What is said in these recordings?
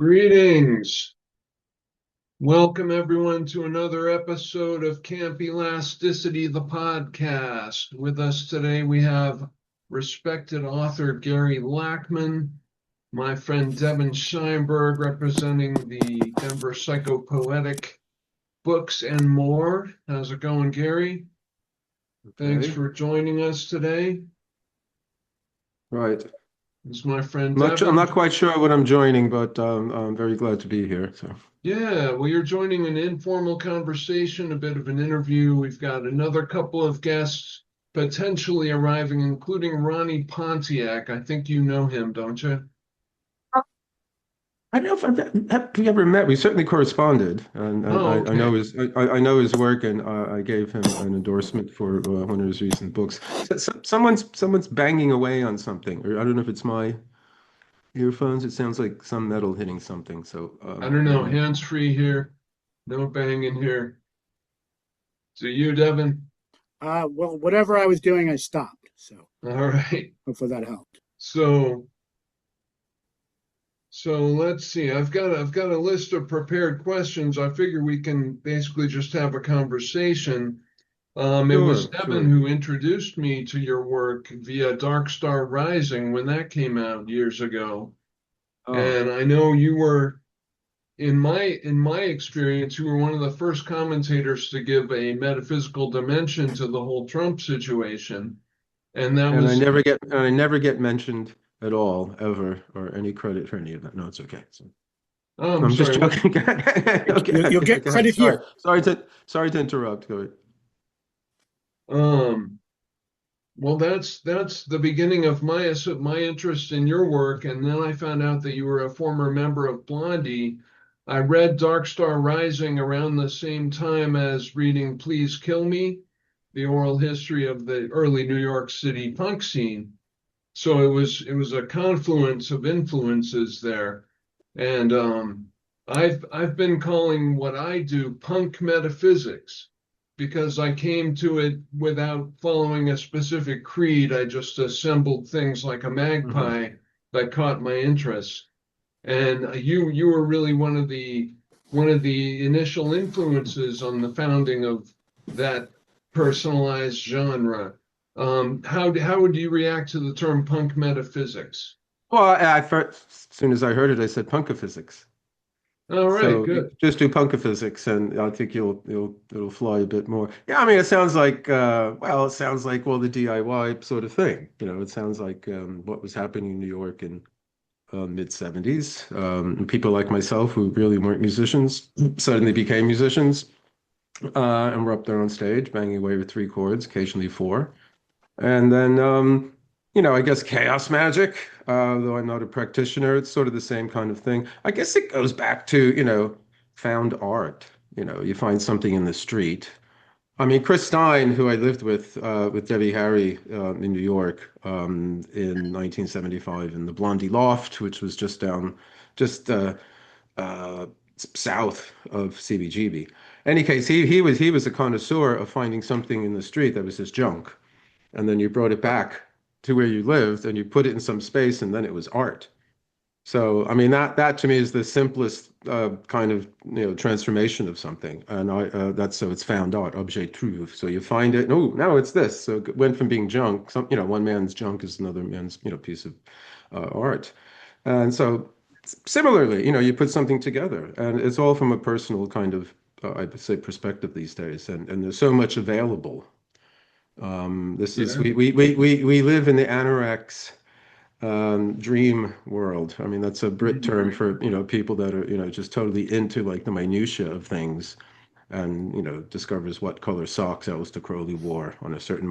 Greetings. Welcome everyone to another episode of Camp Elasticity, the podcast. With us today we have respected author Gary Lachman, my friend Devin Scheimberg representing the Denver Psychopoetic Books and more. How's it going, Gary? Thanks Okay. for joining us today. Right. This is my friend I'm Devin. not quite sure what I'm joining, but I'm very glad to be here. So, Yeah, well, you're joining an informal conversation, a bit of an interview. We've got another couple of guests potentially arriving, including Ronnie Pontiac. I think you know him, don't you? I don't know if have we ever met. We certainly corresponded, and Oh, I know okay. I know his work, and I gave him an endorsement for one of his recent books. Someone's banging away on something, or I don't know if it's my earphones. It sounds like some metal hitting something. So I don't I know. don't know. Hands-free here. No banging here. So you, Devin? Well, whatever I was doing, I stopped. So All right. hopefully that helped. So so let's see. I've got a list of prepared questions. I figure we can basically just have a conversation. It was Devin Sure. who introduced me to your work via Dark Star Rising when that came out years ago. Oh, And I know you were, in my experience, you were one of the first commentators to give a metaphysical dimension to the whole Trump situation. And that and was, I never get mentioned at all, ever, or any credit for any of that. No, it's okay. So, oh, I'm I'm just sorry, what? joking. You'll Okay, get go ahead. credit here. Sorry to interrupt. Go ahead. Um, well, that's the beginning of my interest in your work, and then I found out that you were a former member of Blondie. I read Dark Star Rising around the same time as reading Please Kill Me, the oral history of the early New York City punk scene. So it was a confluence of influences there, and I've been calling what I do punk metaphysics because I came to it without following a specific creed. I just assembled things like a Hmm. magpie that caught my interest. And you were really one of the initial influences on the founding of that personalized genre. How would you react to the term punk metaphysics? Well, as soon as I heard it, I said punkaphysics. All right, So you good. just do punkaphysics, and I think it'll fly a bit more. Yeah, I mean, it sounds like it sounds like the DIY sort of thing. It sounds like what was happening in New York in mid 70s. People like myself who really weren't musicians suddenly became musicians, and were up there on stage banging away with three chords, occasionally four. And then, I guess chaos magic, though I'm not a practitioner, it's sort of the same kind of thing. I guess it goes back to, found art. You find something in the street. I mean, Chris Stein, who I lived with Debbie Harry in New York in 1975 in the Blondie Loft, which was just uh, south of CBGB. Any case, he was a connoisseur of finding something in the street that was just junk, and then you brought it back to where you lived and you put it in some space, and then it was art. So I mean that to me is the simplest kind of transformation of something, and that's so it's found art, objet trouvé. So you find it, oh, now it's this. So it went from being junk, one man's junk is another man's piece of art, and so similarly, you put something together, and it's all from a personal kind of I'd say perspective these days, and there's so much available. This is Yeah, we live in the anoraks dream world. I mean, that's a Brit term for, people that are, just totally into like the minutia of things and, discovers what color socks Aleister Crowley wore on a certain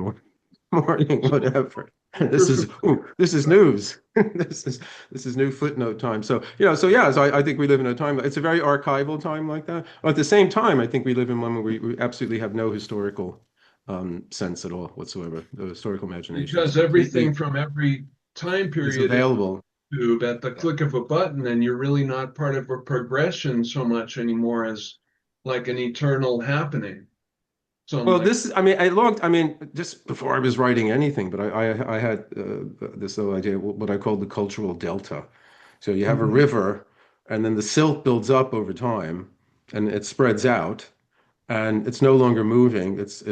morning, whatever. This Christopher. is this is news. This is this is new footnote time. So, I think we live in a time, it's a very archival time like that. But at the same time, I think we live in one where we absolutely have no historical sense at all whatsoever. The historical imagination is Because everything completely from every time is period is available. YouTube at the click of a button, and you're really not part of a progression so much anymore as like an eternal happening. Something Well, like, I mean, just before I was writing anything, but I had this little idea, what I call the cultural delta. So you have a mhm. river and then the silt builds up over time, and it spreads out, and it's no longer moving. It's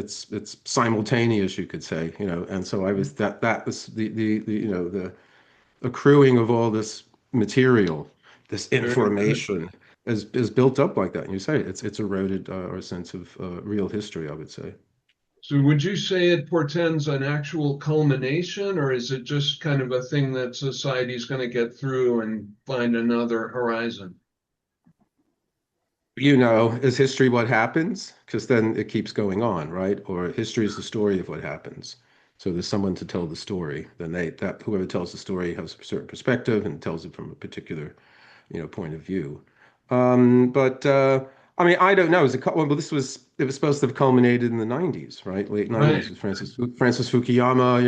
simultaneous, you could say, And so I was that was the accruing of all this material, this Very good. information is built up like that. And you say it's eroded our sense of real history, I would say. So would you say it portends an actual culmination, or is it just kind of a thing that society's going to get through and find another horizon? Is history what happens? Because then it keeps going on, right? Or history is the story of what happens. So there's someone to tell the story. Then that whoever tells the story has a certain perspective and tells it from a particular, point of view. But I mean, I don't know. Well, it was supposed to have culminated in the 90s, right? Late 90s Right. with Francis Fukuyama,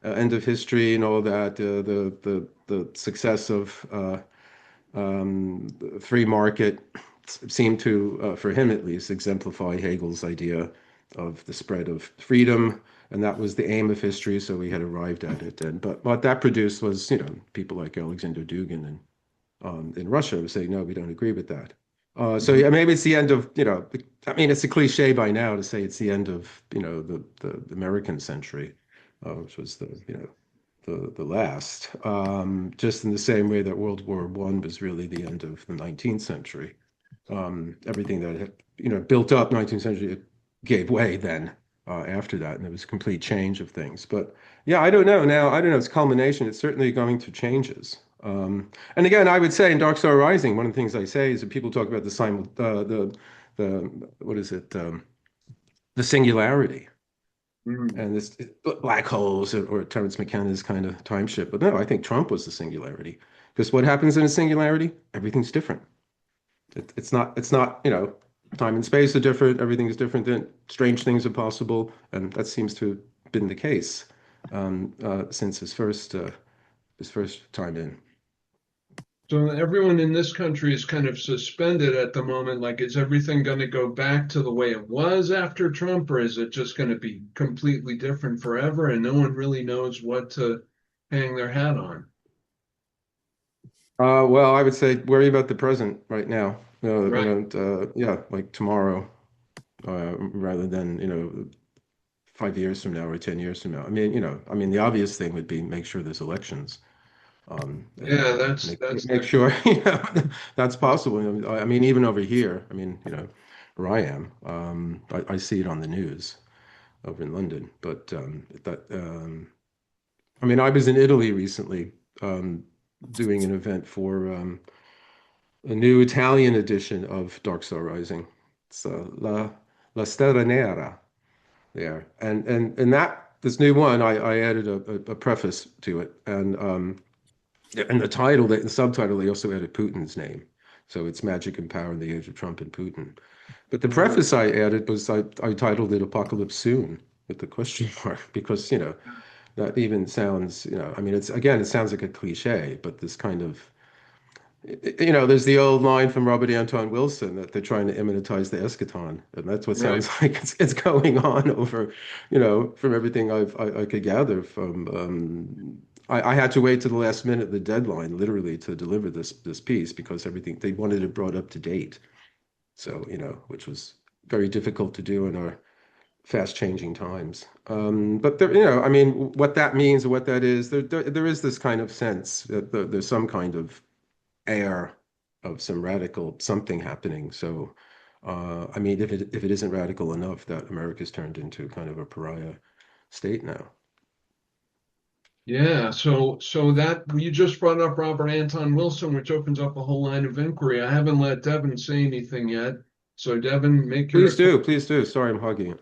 the end of history and all that, the success of the free market seemed to, for him at least, exemplify Hegel's idea of the spread of freedom, and that was the aim of history. So we had arrived at it. And but what that produced was, people like Alexander Dugin and in Russia were saying, no, we don't agree with that. So Mhm. yeah, maybe it's the end of, I mean, it's a cliche by now to say it's the end of, the American century, which was the last, just in the same way that World War I was really the end of the 19th century. Everything that had, built up 19th century it gave way then after that, and it was a complete change of things. But yeah, I don't know now. I don't know. It's culmination. It's certainly going through changes. And again, I would say in Dark Star Rising, one of the things I say is that people talk about the what is it, the singularity Mm. and this black holes or Terence McKenna's kind of time ship. But no, I think Trump was the singularity because what happens in a singularity? Everything's different. It's not, time and space are different. Everything is different. Then strange things are possible, and that seems to have been the case since his first time in. So everyone in this country is kind of suspended at the moment. Like, is everything going to go back to the way it was after Trump, or is it just going to be completely different forever and no one really knows what to hang their hat on? Well, I would say worry about the present right now. No, I Right. don't. Yeah, like tomorrow, rather than 5 years from now or 10 years from now. I mean, the obvious thing would be make sure there's elections, and Yeah, that's make that's make the sure that's possible. I mean, even over here. I mean, where I am, I see it on the news over in London. But I mean, I was in Italy recently, doing an event for a new Italian edition of Dark Star Rising. It's La Stella Nera there, and that this new one, I added a preface to it, and the subtitle, they also added Putin's name, so it's Magic and Power in the Age of Trump and Putin. But the uh, preface I added was I titled it Apocalypse Soon with the question mark because that even sounds I mean it sounds like a cliche, but this kind of there's the old line from Robert Anton Wilson that they're trying to immanentize the eschaton, and that's what right. sounds like it's going on over, from everything I could gather from. I had to wait to the last minute, the deadline, literally, to deliver this piece because everything they wanted it brought up to date. So, which was very difficult to do in our fast changing times. But there, I mean, what that means or what that is, there is this kind of sense that there's some kind of air of some radical something happening. So, I mean, if it isn't radical enough that America's turned into kind of a pariah state now. Yeah, so that you just brought up Robert Anton Wilson, which opens up a whole line of inquiry. I haven't let Devin say anything yet. So Devin, make your Please do, please do. Sorry, I'm hugging you.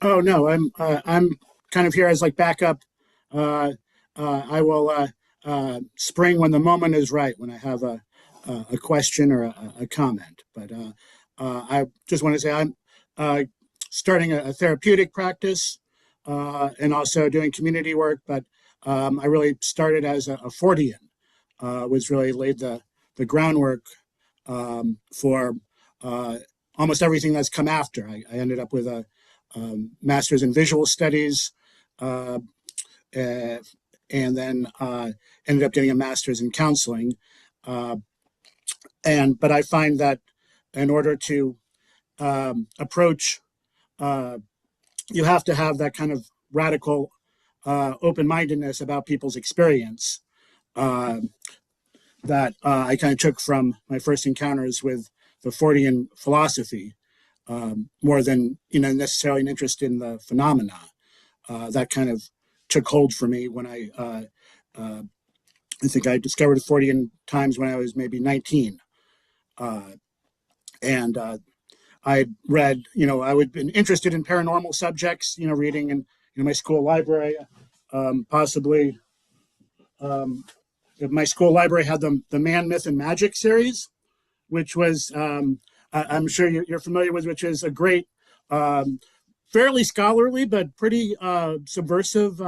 Oh no, I'm kind of here as like backup. Uh, I will spring when the moment is right when I have a question or a comment. But I just want to say I'm uh, starting a therapeutic practice and also doing community work. But I really started as a Fortean, was really laid the groundwork for almost everything that's come after. I ended up with a master's in visual studies, uh, and then ended up getting a master's in counseling. Uh, but I find that in order to approach, you have to have that kind of radical open-mindedness about people's experience that I kind of took from my first encounters with the Fortean philosophy, more than necessarily an interest in the phenomena. That kind of took hold for me when I think I discovered the Fortean times when I was maybe 19. And I read, I would been interested in paranormal subjects, reading in my school library. Possibly, my school library had the Man, Myth, and Magic series, which was, I'm sure you're familiar with, which is a great, fairly scholarly, but pretty subversive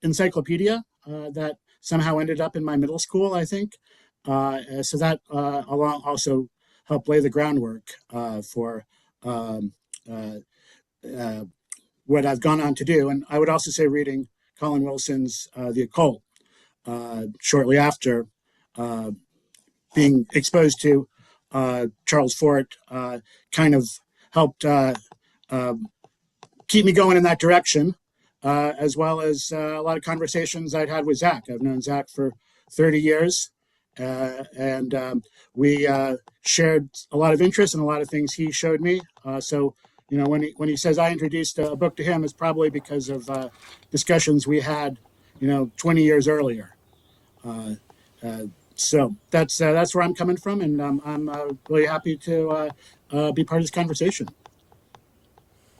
encyclopedia that somehow ended up in my middle school, I think. So that also helped lay the groundwork for what I've gone on to do. And I would also say reading Colin Wilson's The Occult shortly after being exposed to Charles Fort kind of helped keep me going in that direction, as well as a lot of conversations I'd had with Zack. I've known Zack for 30 years, and we shared a lot of interest in a lot of things he showed me. So, when he says I introduced a book to him, it's probably because of discussions we had, 20 years earlier. So that's where I'm coming from, and I'm really happy to be part of this conversation.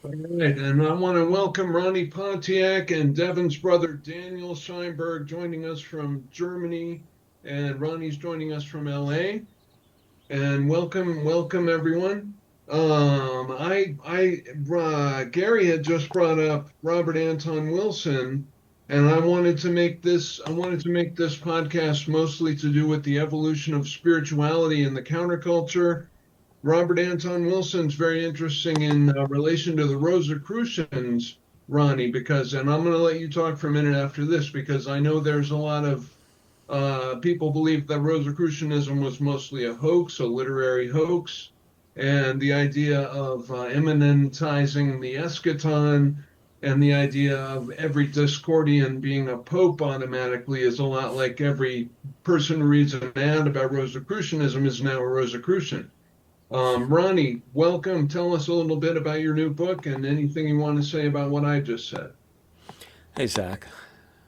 All right, and I want to welcome Ronnie Pontiac and Devin's brother Daniel Scheimberg joining us from Germany, and Ronnie's joining us from LA. And welcome everyone. Gary had just brought up Robert Anton Wilson, and I wanted to make this podcast mostly to do with the evolution of spirituality and the counterculture. Robert Anton Wilson's very interesting in relation to the Rosicrucians, Ronnie, and I'm going to let you talk for a minute after this, because I know there's a lot of people believe that Rosicrucianism was mostly a hoax, a literary hoax, and the idea of immanentizing the eschaton and the idea of every Discordian being a pope automatically is a lot like every person who reads an ad about Rosicrucianism is now a Rosicrucian. Ronnie, welcome. Tell us a little bit about your new book and anything you want to say about what I just said. Hey, Zack.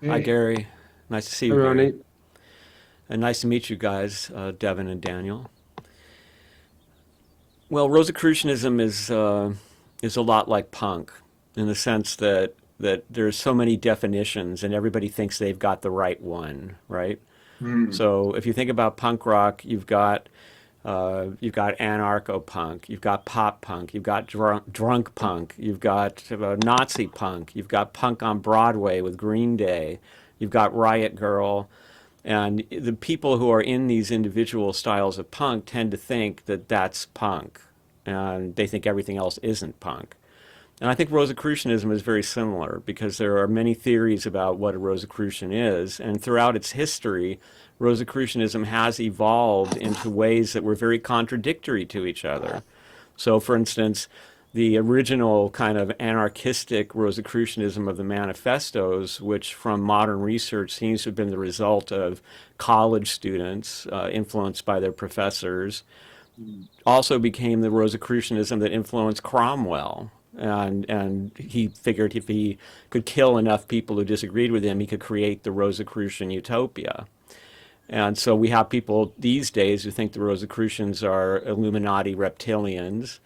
Hey. Hi, Gary. Nice to see you, Hi, Ronnie. Gary. And nice to meet you guys, Devin and Daniel. Well, Rosicrucianism is a lot like punk in the sense that there's so many definitions and everybody thinks they've got the right one, right? So if you think about punk rock, you've got anarcho-punk, you've got pop punk, you've got drunk punk, you've got Nazi punk, you've got punk on Broadway with Green Day, you've got Riot Grrrl, and the people who are in these individual styles of punk tend to think that that's punk, and they think everything else isn't punk. And I think Rosicrucianism is very similar because there are many theories about what a Rosicrucian is, and throughout its history, Rosicrucianism has evolved into ways that were very contradictory to each other. So, for instance, the original kind of anarchistic Rosicrucianism of the manifestos, which from modern research seems to have been the result of college students influenced by their professors, also became the Rosicrucianism that influenced Cromwell. And he figured if he could kill enough people who disagreed with him, he could create the Rosicrucian utopia. And so we have people these days who think the Rosicrucians are Illuminati reptilians.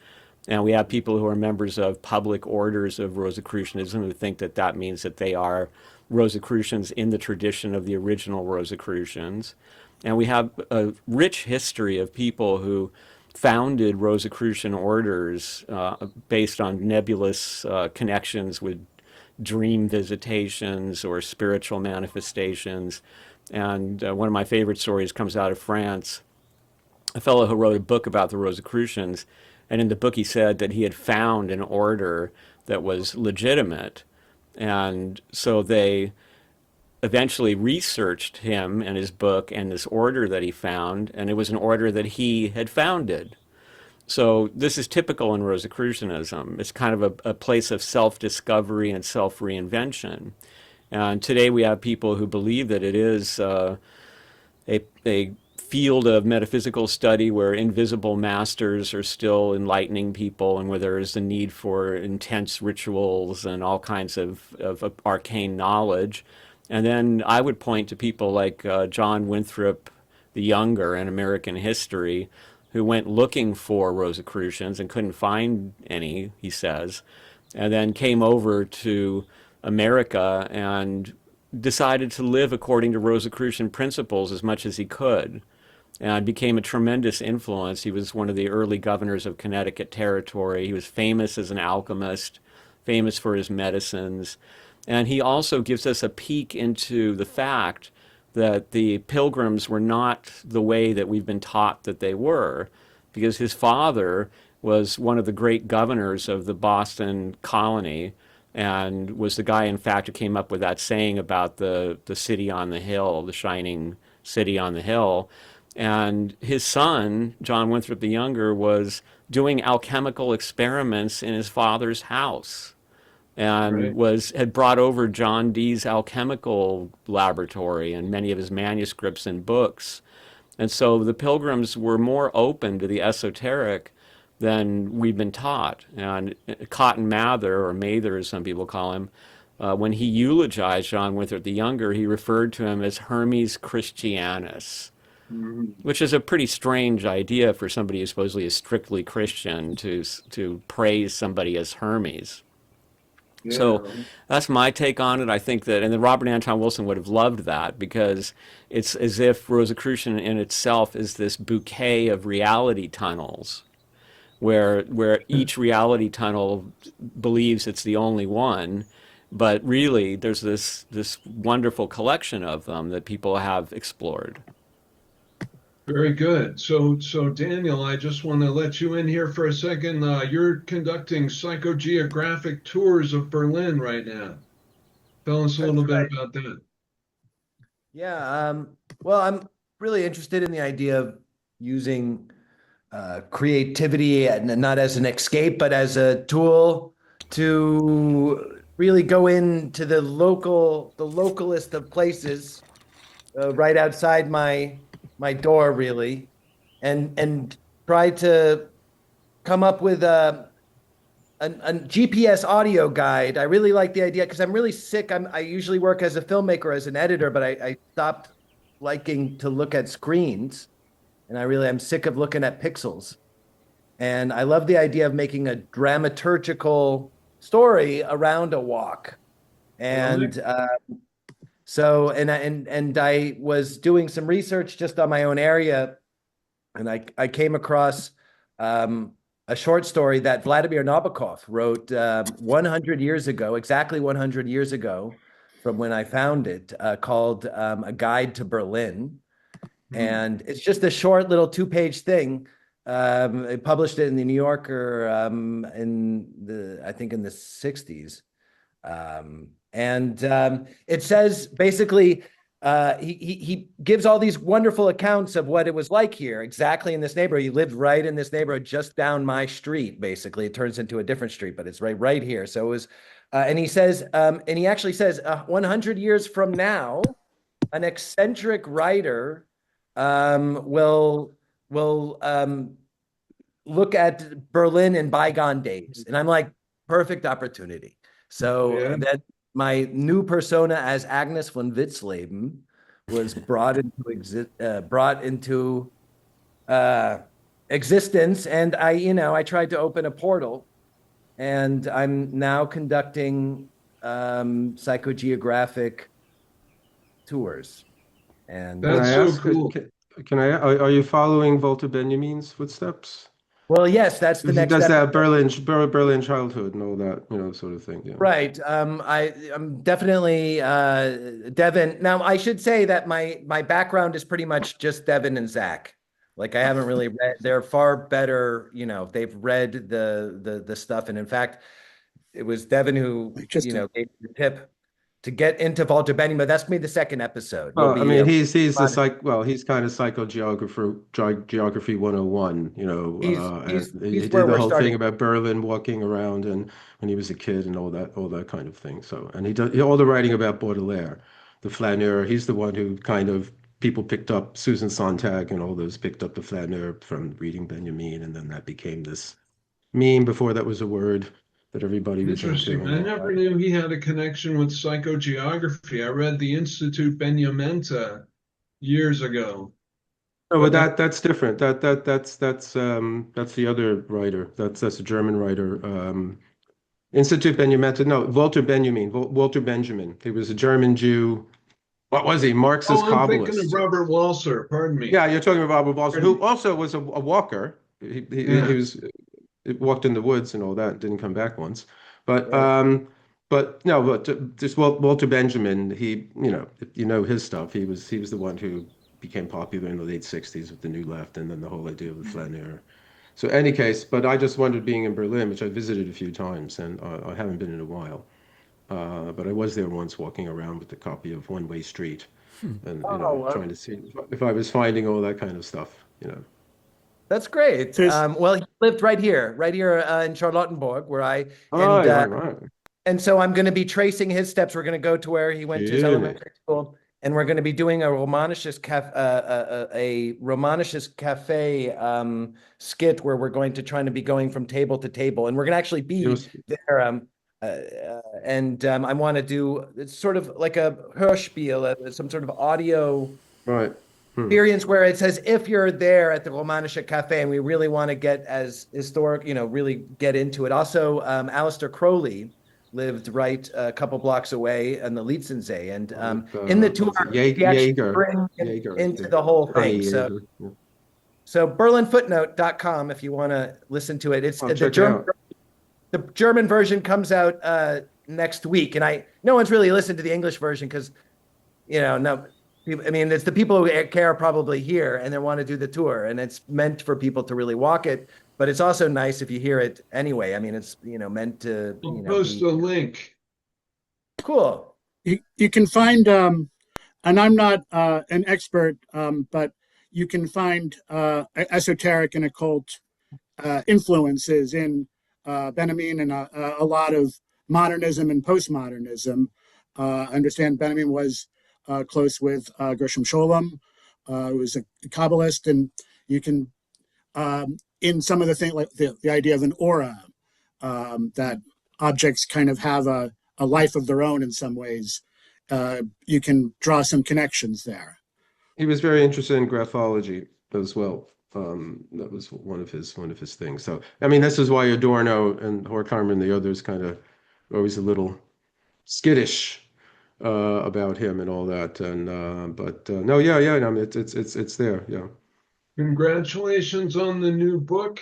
And we have people who are members of public orders of Rosicrucianism who think that that means that they are Rosicrucians in the tradition of the original Rosicrucians. And we have a rich history of people who founded Rosicrucian orders based on nebulous connections with dream visitations or spiritual manifestations. And one of my favorite stories comes out of France. A fellow who wrote a book about the Rosicrucians, and in the book he said that he had found an order that was legitimate. And so they eventually researched him and his book and this order that he found, and it was an order that he had founded. So this is typical in Rosicrucianism. It's kind of a place of self-discovery and self-reinvention. And today we have people who believe that it is a field of metaphysical study where invisible masters are still enlightening people and where there is a need for intense rituals and all kinds of arcane knowledge. And then I would point to people like John Winthrop the Younger in American history, who went looking for Rosicrucians and couldn't find any, he says, and then came over to America and decided to live according to Rosicrucian principles as much as he could, and became a tremendous influence. He was one of the early governors of Connecticut Territory. He was famous as an alchemist, famous for his medicines. And he also gives us a peek into the fact that the pilgrims were not the way that we've been taught that they were, because his father was one of the great governors of the Boston colony and was the guy, in fact, who came up with that saying about the city on the hill, the shining city on the hill. And his son, John Winthrop the Younger, was doing alchemical experiments in his father's house and Right. had brought over John Dee's alchemical laboratory and many of his manuscripts and books. And so the pilgrims were more open to the esoteric than we've been taught. And Cotton Mather, or Mather as some people call him, when he eulogized John Winthrop the Younger, he referred to him as Hermes Christianus, Mhm. which is a pretty strange idea for somebody who supposedly is strictly Christian to praise somebody as Hermes. So Yeah. that's my take on it. I think that, and then Robert Anton Wilson would have loved that because it's as if Rosicrucian in itself is this bouquet of reality tunnels where each reality tunnel believes it's the only one, but really there's this wonderful collection of them that people have explored. Very good. So Daniel, I just want to let you in here for a second. You're conducting psychogeographic tours of Berlin right now. Tell us a That's little bit right. about that. Yeah. Well, I'm really interested in the idea of using creativity and not as an escape, but as a tool to really go into the localist of places, right outside my door, really, and try to come up with a GPS audio guide. I really like the idea because I'm really sick. I usually work as a filmmaker, as an editor, but I stopped liking to look at screens, and I'm sick of looking at pixels. And I love the idea of making a dramaturgical story around a walk. Really? And so, and I was doing some research just on my own area, and I came across um, a short story that Vladimir Nabokov wrote 100 years ago, exactly 100 years ago, from when I found it, called "A Guide to Berlin." Hmm. And it's just a short little two-page thing. They published it in the New Yorker I think in the 60s. It says basically he gives all these wonderful accounts of what it was like here, exactly in this neighborhood. He lived right in this neighborhood, just down my street. Basically, it turns into a different street, but it's right here. So it was, and he says, and he actually says, 100 years from now, an eccentric writer will look at Berlin in bygone days, and I'm like, perfect opportunity. So Yeah. that my new persona as Agnes von Witzleben was brought into existence, and I tried to open a portal, and I'm now conducting psychogeographic tours. And Can I That's so ask, cool. are you following Walter Benjamin's footsteps? well, yes, that's the Because he next does step. that Berlin childhood and all that, sort of thing. Yeah. Right. I'm definitely Devin. Now, I should say that my background is pretty much just Devin and Zack. Like I haven't really read. They're far better. They've read the stuff, and in fact, it was Devin who Just gave the tip to get into Walter Benjamin. But that's gonna be the second episode. Will Well, I be mean, he's the he's kind of geography 101, and he he's did where the we're whole thing starting. about Berlin walking around and when he was a kid and all that kind of thing. So, and he does all the writing about Baudelaire, the flaneur. He's the one who kind of people picked up Susan Sontag and all those picked up the flaneur from reading Benjamin, and then that became this meme before that was a word that everybody was into Interesting. and I all never that. knew he had a connection with psychogeography. I read the Institute Beniamenta years ago, No, but but that, that's different. That's the other writer. That's a German writer. Institut Benjamin. No, Walter Benjamin. Walter Benjamin. He was a German Jew. What was he? Marxist oh, I'm thinking of Kabbalist. Robert Walser. Pardon me. Yeah, you're talking about Robert Balser, Pardon who me. also was a walker. He Yeah, was he walked in the woods and all that. Didn't come back once. But Right. but no, but just Walter Benjamin. He, if you know his stuff. He was the one who became popular in the late '60s with the New Left, and then the whole idea of the flaneur. So any case, but I just wondered being in Berlin, which I visited a few times, and I haven't been in a while. But I was there once walking around with a copy of One Way Street and, Oh, well, trying to see if I was finding all that kind of stuff. that's great. There's Well, he lived right here in Charlottenburg, where I Right, right, right. and so I'm going to be tracing his steps. We're going to go to where he went to his Really? elementary school, and we're going to be doing a Romanicist cafe skit where we're going to try to be going from table to table, and we're going to actually It be was there. I want to do it's sort of like a Hörspiel, some sort of audio right. Hmm. experience where it's as if you're there at the Romanische Cafe, and we really want to get as historic, really get into it. Also, Aleister Crowley lived right a couple blocks away on the Lietzensee, and With in the what was it? tour, he actually Jaeger. brings Jaeger. into Yeah. the whole Ronnie thing. So, Jaeger. Yeah. so berlinfootnote.com if you want to listen to it. It's I'll check it out. the German version comes out next week, and no one's really listened to the English version because no, I mean, it's the people who care probably here and they want to do the tour, and it's meant for people to really walk it. But it's also nice if you hear it anyway. I mean, it's meant to I'll post be a link. cool. you can find and I'm not an expert, but you can find esoteric and occult influences in Benjamin and a lot of modernism and postmodernism. I understand Benjamin was close with Gershom Scholem, who was a Kabbalist, and you can, in some of the things like the idea of an aura, that objects kind of have a life of their own in some ways. You can draw some connections there. He was very interested in graphology as well. That was one of his things. So I mean, this is why Adorno and Horkheimer and the others kind of always a little skittish about him and all that. And but no, yeah, no, it's there. Yeah. Congratulations on the new book,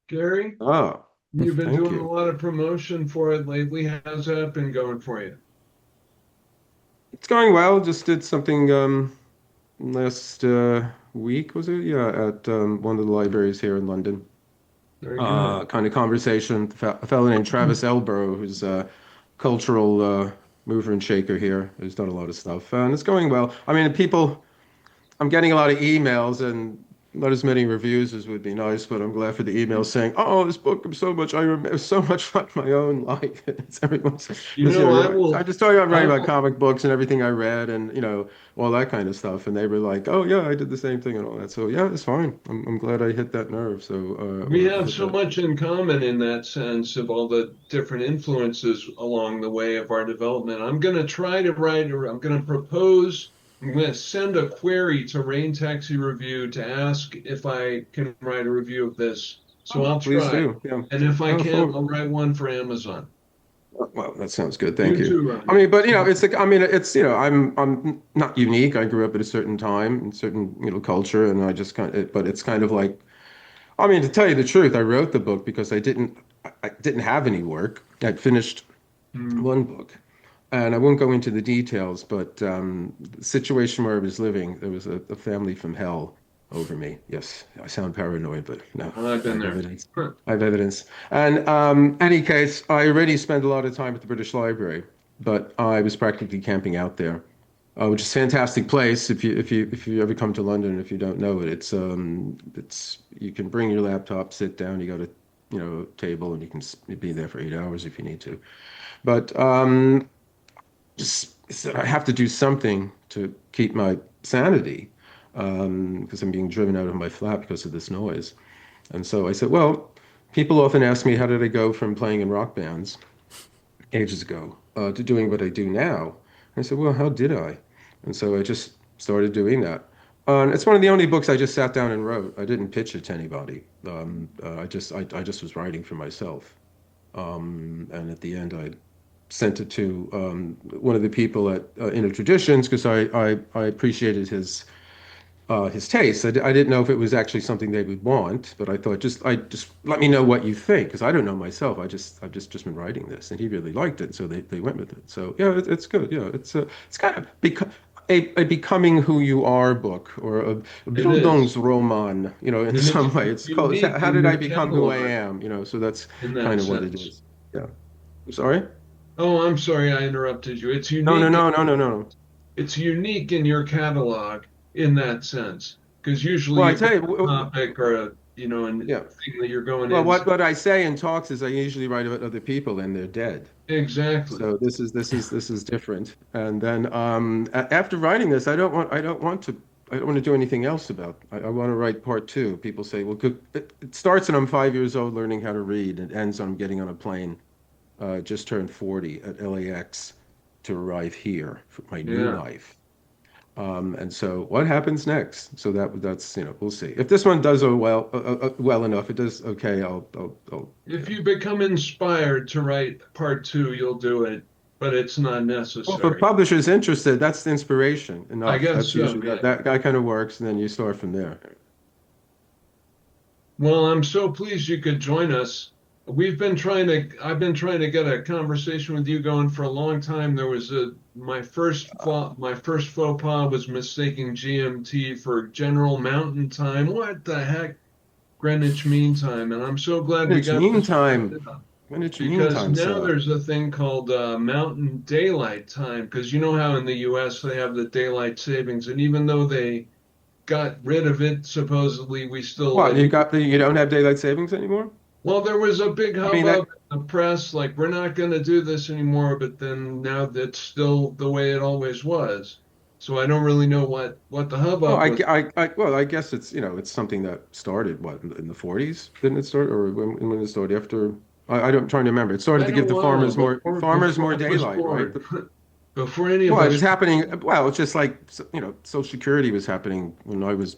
Gary. Ah, You've been thank doing a you. lot of promotion for it lately. How's that been going for you? It's going well. Just did something last week, was it? Yeah, at one of the libraries here in London. Very good. Kind of conversation. A fellow named Travis Elborough, who's a cultural mover and shaker here, who's done a lot of stuff, and it's going well. I mean, I'm getting a lot of emails and not as many reviews as would be nice, but I'm glad for the emails saying, "Oh, this book is so much. I remember so much like my own life." It's everyone's. You know, I just told you I'm I writing about will, comic books and everything I read, and all that kind of stuff. And they were like, "Oh yeah, I did the same thing and all that." So yeah, it's fine. I'm glad I hit that nerve. So we or have hit so that. much in common in that sense of all the different influences along the way of our development. I'm going to try to write, or I'm going to propose, I'm going to send a query to Rain Taxi Review to ask if I can write a review of this. So I'll Please try. do. Yeah. And if I Oh, can't, for, I'll write one for Amazon. well, that sounds good. Thank You you. too, I Ronnie. mean, but it's like I mean, it's I'm not unique. I grew up at a certain time, in certain culture, and I just but it's kind of like I mean, to tell you the truth, I wrote the book because I didn't have any work. I'd finished Mm. one book, and I won't go into the details, but the situation where I was living, there was a family from hell over me. Yes, I sound paranoid, but no, I've I been have there. evidence. Huh. I have evidence. And any case, I already spent a lot of time at the British Library. but I was practically camping out there, which is a fantastic place. If you ever come to London, if you don't know it, it's you can bring your laptop, sit down, you got a table, and you can be there for 8 hours if you need to. But just I have to do something to keep my sanity because I'm being driven out of my flat because of this noise. And so I said, well, people often ask me how did I go from playing in rock bands ages ago to doing what I do now. And I said, well, how did I? And so I just started doing that. And it's one of the only books I just sat down and wrote. I didn't pitch it to anybody. I just was writing for myself. And at the end, I sent it to one of the people at Inner Traditions because I appreciated his taste. I didn't know if it was actually something they would want, but I thought just let me know what you think because I don't know myself. I've just been writing this, and he really liked it, so they went with it. So yeah, it's good. Yeah, it's kind of a becoming who you are book or a It is. Bildungsroman, in And some way. it's It's called unique How in Did I your Become Who I catalog Am? So that's in that kind of what it sense. is. Yeah. I'm sorry? Oh, I'm sorry I interrupted you. It's No, no, unique. no, no, no, no, no. It's unique in your catalog in that sense. Because usually Well, I you've got tell you, a topic or a yeah. thing that you're going Well, in. what I say in talks is I usually write about other people and they're dead. Exactly. So this is different. And then after writing this, I don't want to do anything else about. I want to write part two. People say, well, it starts and I'm 5 years old learning how to read. It ends on getting on a plane. Just turned 40 at LAX to arrive here for my new Yeah. life. And so what happens next? So that's we'll see. If this one does well enough, it does okay. I'll If you become inspired to write part two, you'll do it, but it's not Well, if a necessary. publisher's interested, that's the inspiration I enough. guess That's so, usually yeah. that kind of works, and then you start from there. Well, I'm so pleased you could join us. I've been trying to get a conversation with you going for a long time. There was my first faux pas was mistaking GMT for General Mountain Time. What the heck? Greenwich Mean Time. And I'm so glad we Greenwich got Mean this Time. straightened out Greenwich Mean because Time, now sir. there's a thing called Mountain Daylight Time. Because you know how in the US they have the daylight savings, and even though they got rid of it, supposedly we still What, you don't have daylight savings anymore? well, there was a big I mean hubbub that. in the press, like we're not going to do this anymore, but then now that's still the way it always was. So I don't really know what the Well, hubbub was. well, I guess it's something that started what in the 40s, didn't it start, or when it started after? I'm trying to remember. It started I to give don't the know, farmers before more I was daylight, right? born, before any of Well, it us. was happening. Well, it's just like Social Security was happening when I was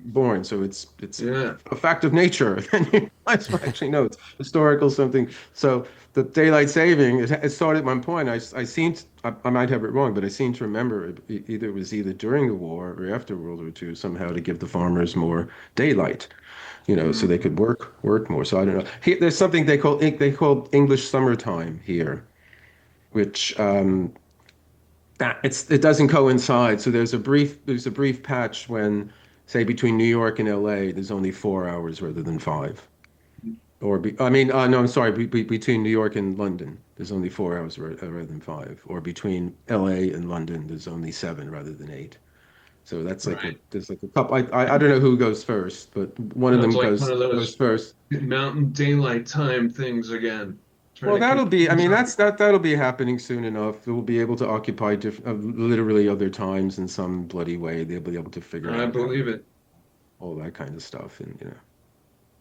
born, so it's Yeah, a fact of nature. And you guys actually know it's historical something. So the daylight saving it started at one point. I might have it wrong, but I seem to remember it was either during the war or after World War II somehow to give the farmers more daylight, so they mhm. could work more. So I don't know. There's something they call English summertime here, which it doesn't coincide. So there's a brief patch when, say, between New York and LA, there's only 4 hours rather than five. I mean, no, I'm sorry, between New York and London, there's only 4 hours rather than five. Or between LA and London, there's only seven rather than eight. So Right. there's like a couple. I don't know who goes first, but one of So it's them like one of goes those first. Mountain Daylight Time things again, trying Well, to I confuse mean, everyone. that'll be happening soon enough. We'll be able to occupy literally other times in some bloody way. They'll be able to figure I out how believe to it. all that kind of stuff, and.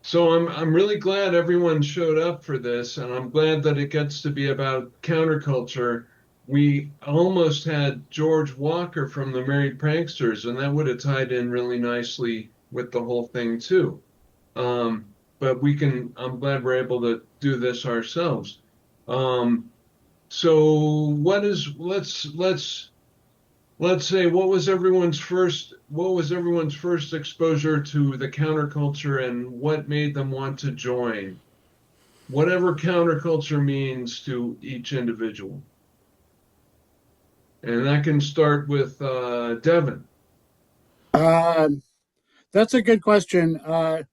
So I'm really glad everyone showed up for this, and I'm glad that it gets to be about counterculture. We almost had George Walker from the Merry Pranksters, and that would have tied in really nicely with the whole thing too. But I'm glad we're able to do this ourselves. Um, so let's say what was everyone's first exposure to the counterculture and what made them want to join? Whatever counterculture means to each individual. And that can start with Devin. Um, that's a good question. I,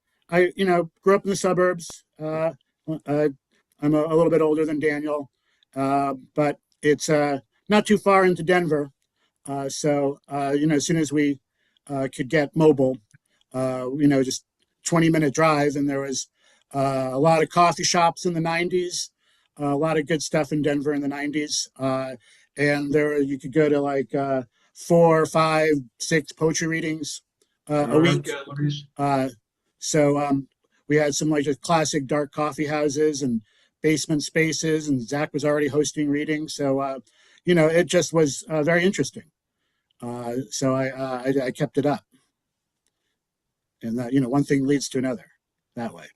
grew up in the suburbs. Uh, I'm a little bit older than Daniel, but it's not too far into Denver. So as soon as we could get mobile, just 20-minute drive, and there was a lot of coffee shops in the '90s, a lot of good stuff in Denver in the '90s, and there you could go to like 4, 5, 6 poetry readings a Art week. galleries. So we had some like just classic dark coffee houses and basement spaces, and Zack was already hosting readings. So it just was very interesting. So I kept it up, and that one thing leads to another that way.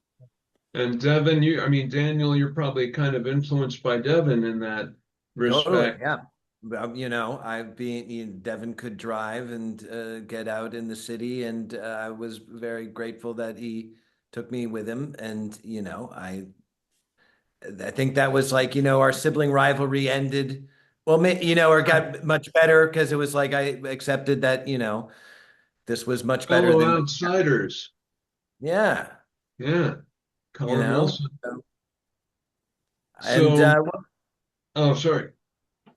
And Devin, Daniel, you're probably kind of influenced by Devin in that Totally, respect. yeah. I've been, Devin could drive and get out in the city, and I was very grateful that he took me with him. And, I think that was like, our sibling rivalry ended, well, or got much better because it was like I accepted that, this was much better Fellow than, outsiders. yeah, Yeah. you Colin know. Wilson. And So, oh, sorry.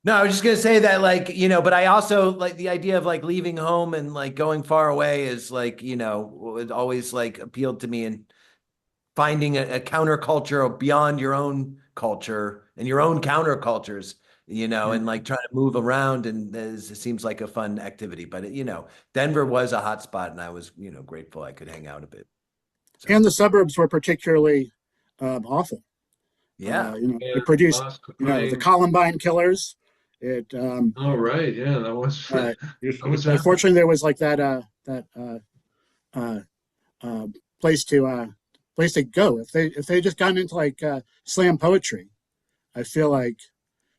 no, I was just gonna say that, like, but I also like the idea of like leaving home and like going far away is like, it always like appealed to me, and finding a counterculture beyond your own culture and your own countercultures, and like trying to move around, and it seems like a fun activity. But Denver was a hot spot, and I was, grateful I could hang out a bit. So, And the suburbs were particularly awful. yeah. Yeah, It produced, Boston the Pine. Columbine killers. It Oh, right. Yeah, that was uh, that was happening. Unfortunately there was like that uh, uh, place to go if they just gotten into like slam poetry. I feel like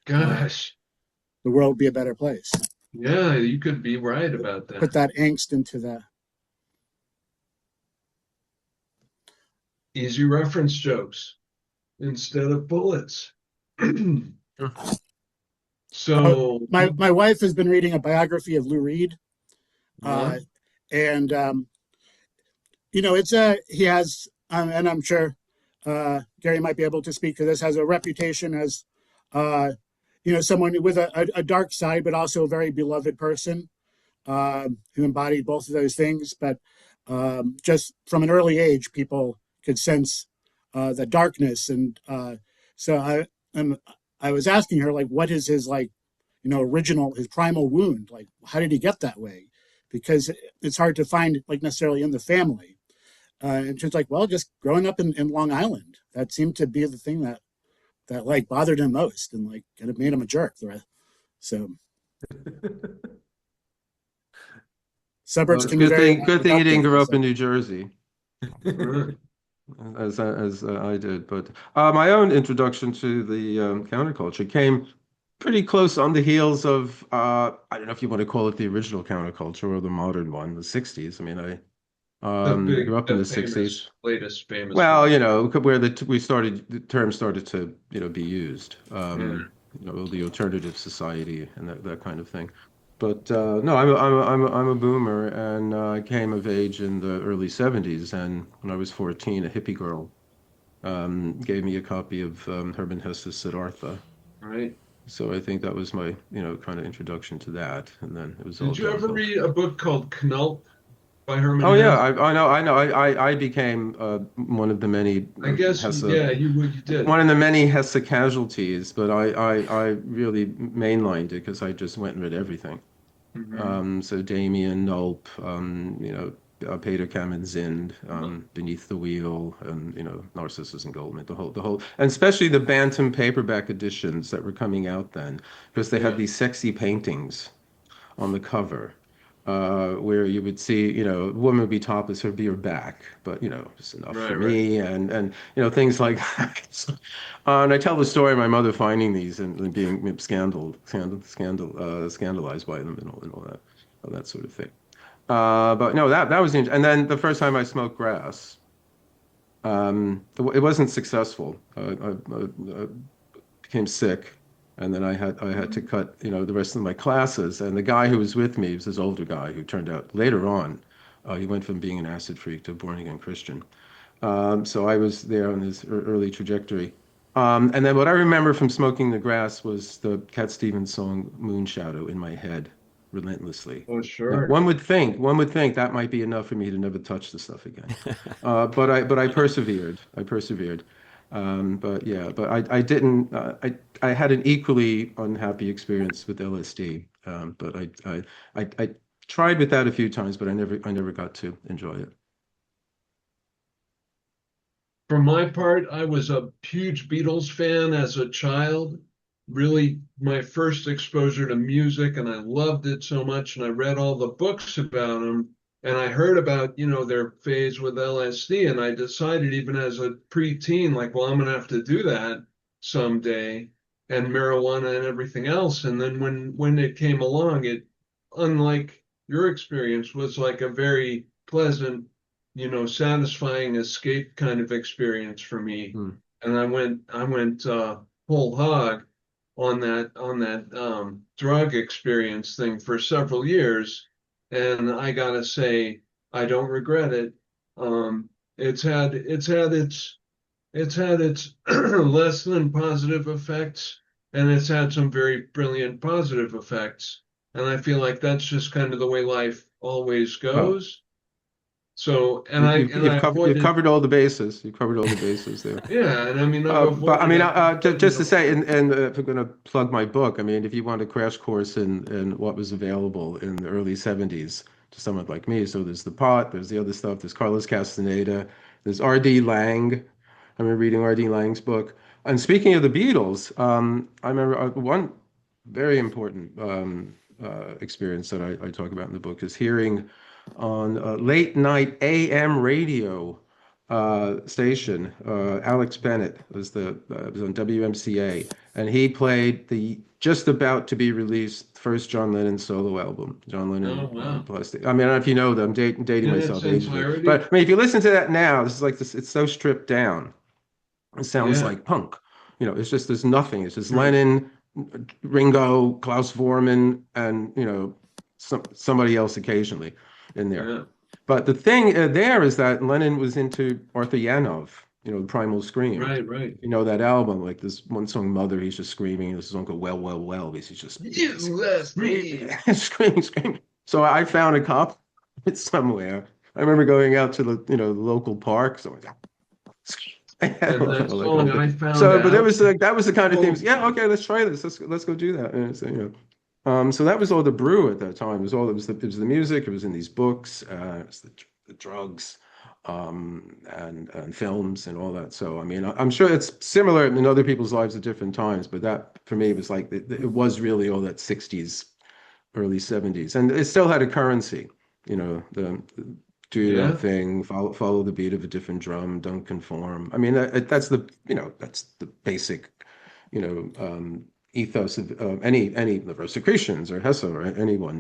Gosh. the world would be a better place. Yeah, you could be right about Put that. that angst into the Easy reference jokes instead of bullets. So, my wife has been reading a biography of Lou Reed, yeah, and it's he has, and I'm sure Gary might be able to speak to this, has a reputation as someone with a dark side, but also a very beloved person who embodied both of those things. But just from an early age, people could sense the darkness, and so I was asking her, like, what is his, like, original, his primal wound, like how did he get that way, because it's hard to find like necessarily in the family. And she's like, well, just growing up in Long Island, that seemed to be the thing that like bothered him most, and like kind of made him a jerk. So Well, suburbs it's a can be very good thing you didn't reductive. grow up So in New Jersey, right. as I did. But my own introduction to the counterculture came pretty close on the heels of I don't know if you want to call it the original counterculture or the modern one, the '60s. I mean, I grew up in The the famous, '60s. latest famous Well, one. where the term started to, be used, Yeah. the alternative society and that kind of thing. But no, I'm a boomer, and I came of age in the early '70s, and when I was 14, a hippie girl gave me a copy of Hermann Hesse's Siddhartha. Right. So I think that was my, kind of introduction to that, and then it was all Did you ever downhill. read a book called Knulp by Herman Oh yeah, Hesse? I know. I became one of the many I guess, Hesse, yeah, you did. one of the many Hesse casualties, but I really mainlined it because I just went and read everything. Hmm. So Damien, Nulp, Peter Kamenzind, Beneath the Wheel, and Narcissus and Goldman, the whole, and especially the Bantam paperback editions that were coming out then, because they had Yeah. these sexy paintings on the cover, where you would see, a woman would be topless, her be her back, but just enough Right, for right. me, and things like that. And I tell the story of my mother finding these and being scandalized by them and all that sort of thing. But no, that was interesting. And then the first time I smoked grass, it wasn't successful. I became sick, and then I had to cut, the rest of my classes. And the guy who was with me was this older guy who turned out later on, he went from being an acid freak to a born again Christian. So I was there on his early trajectory. And then what I remember from smoking the grass was the Cat Stevens song "Moon Shadow" in my head relentlessly. Oh, Now, sure. one would think that might be enough for me to never touch the stuff again. But I persevered. I persevered. But yeah, but I didn't. I had an equally unhappy experience with LSD. But I tried with that a few times, but I never got to enjoy it. For my part, I was a huge Beatles fan as a child. Really, my first exposure to music, and I loved it so much. And I read all the books about them, and I heard about, their phase with LSD. And I decided, even as a preteen, like, well, I'm gonna have to do that someday, and marijuana and everything else. And then when it came along, it, unlike your experience, was like a very pleasant, satisfying escape kind of experience for me. Hmm. And I went whole hog on that drug experience thing for several years, and I gotta say I don't regret it. Um, it's had its less than positive effects, and it's had some very brilliant positive effects. And I feel like that's just kind of the way life always Well, goes. So, and you, I you've and I you've covered you've avoided, covered all the bases. You've covered all the bases there. yeah, and I mean I've But I avoided mean, I've avoided just to a say, and if I'm going to plug my book, I mean, if you want a crash course in what was available in the early '70s to someone like me, so there's the pot, there's the other stuff, there's Carlos Castaneda, there's R.D. Lang. I remember reading R.D. Lang's book. And speaking of the Beatles, I remember one very important experience that I talk about in the book is hearing on late night AM radio station. Alex Bennett was on WMCA, and he played the just about to be released first John Lennon solo album, John oh Lennon wow, Plastic. I mean, I don't know if you know them, dating in its myself agely, but entirety. I mean, if you listen to that now, this is like this. It's so stripped down. It sounds Yeah, like punk. It's just there's nothing. It's just true. Lennon, Ringo, Klaus Vormann, and somebody else occasionally in there. Yeah, But the thing there is that Lennon was into Arthur Yanov, the Primal Scream. right, right. That album, like this one song, Mother, he's just screaming. This song called Well, Well, Well, because he's just You left screaming, me. screaming, screaming. So I found a copy of it somewhere. I remember going out to the local park. So And that all that kind song of I thing. found So, but it out. was like that was the kind of things. Oh, Yeah, okay, let's try this. Let's go do that. And so, so that was all the brew at that time. It was the music. It was in these books. It was the drugs, and films and all that. So I mean, I'm sure it's similar in other people's lives at different times. But that for me was like it was really all that '60s, early '70s, and it still had a currency. The do your own yeah. thing, follow the beat of a different drum, don't conform. I mean, that's the basic, ethos of any the Rosicrucians or Hesse or anyone,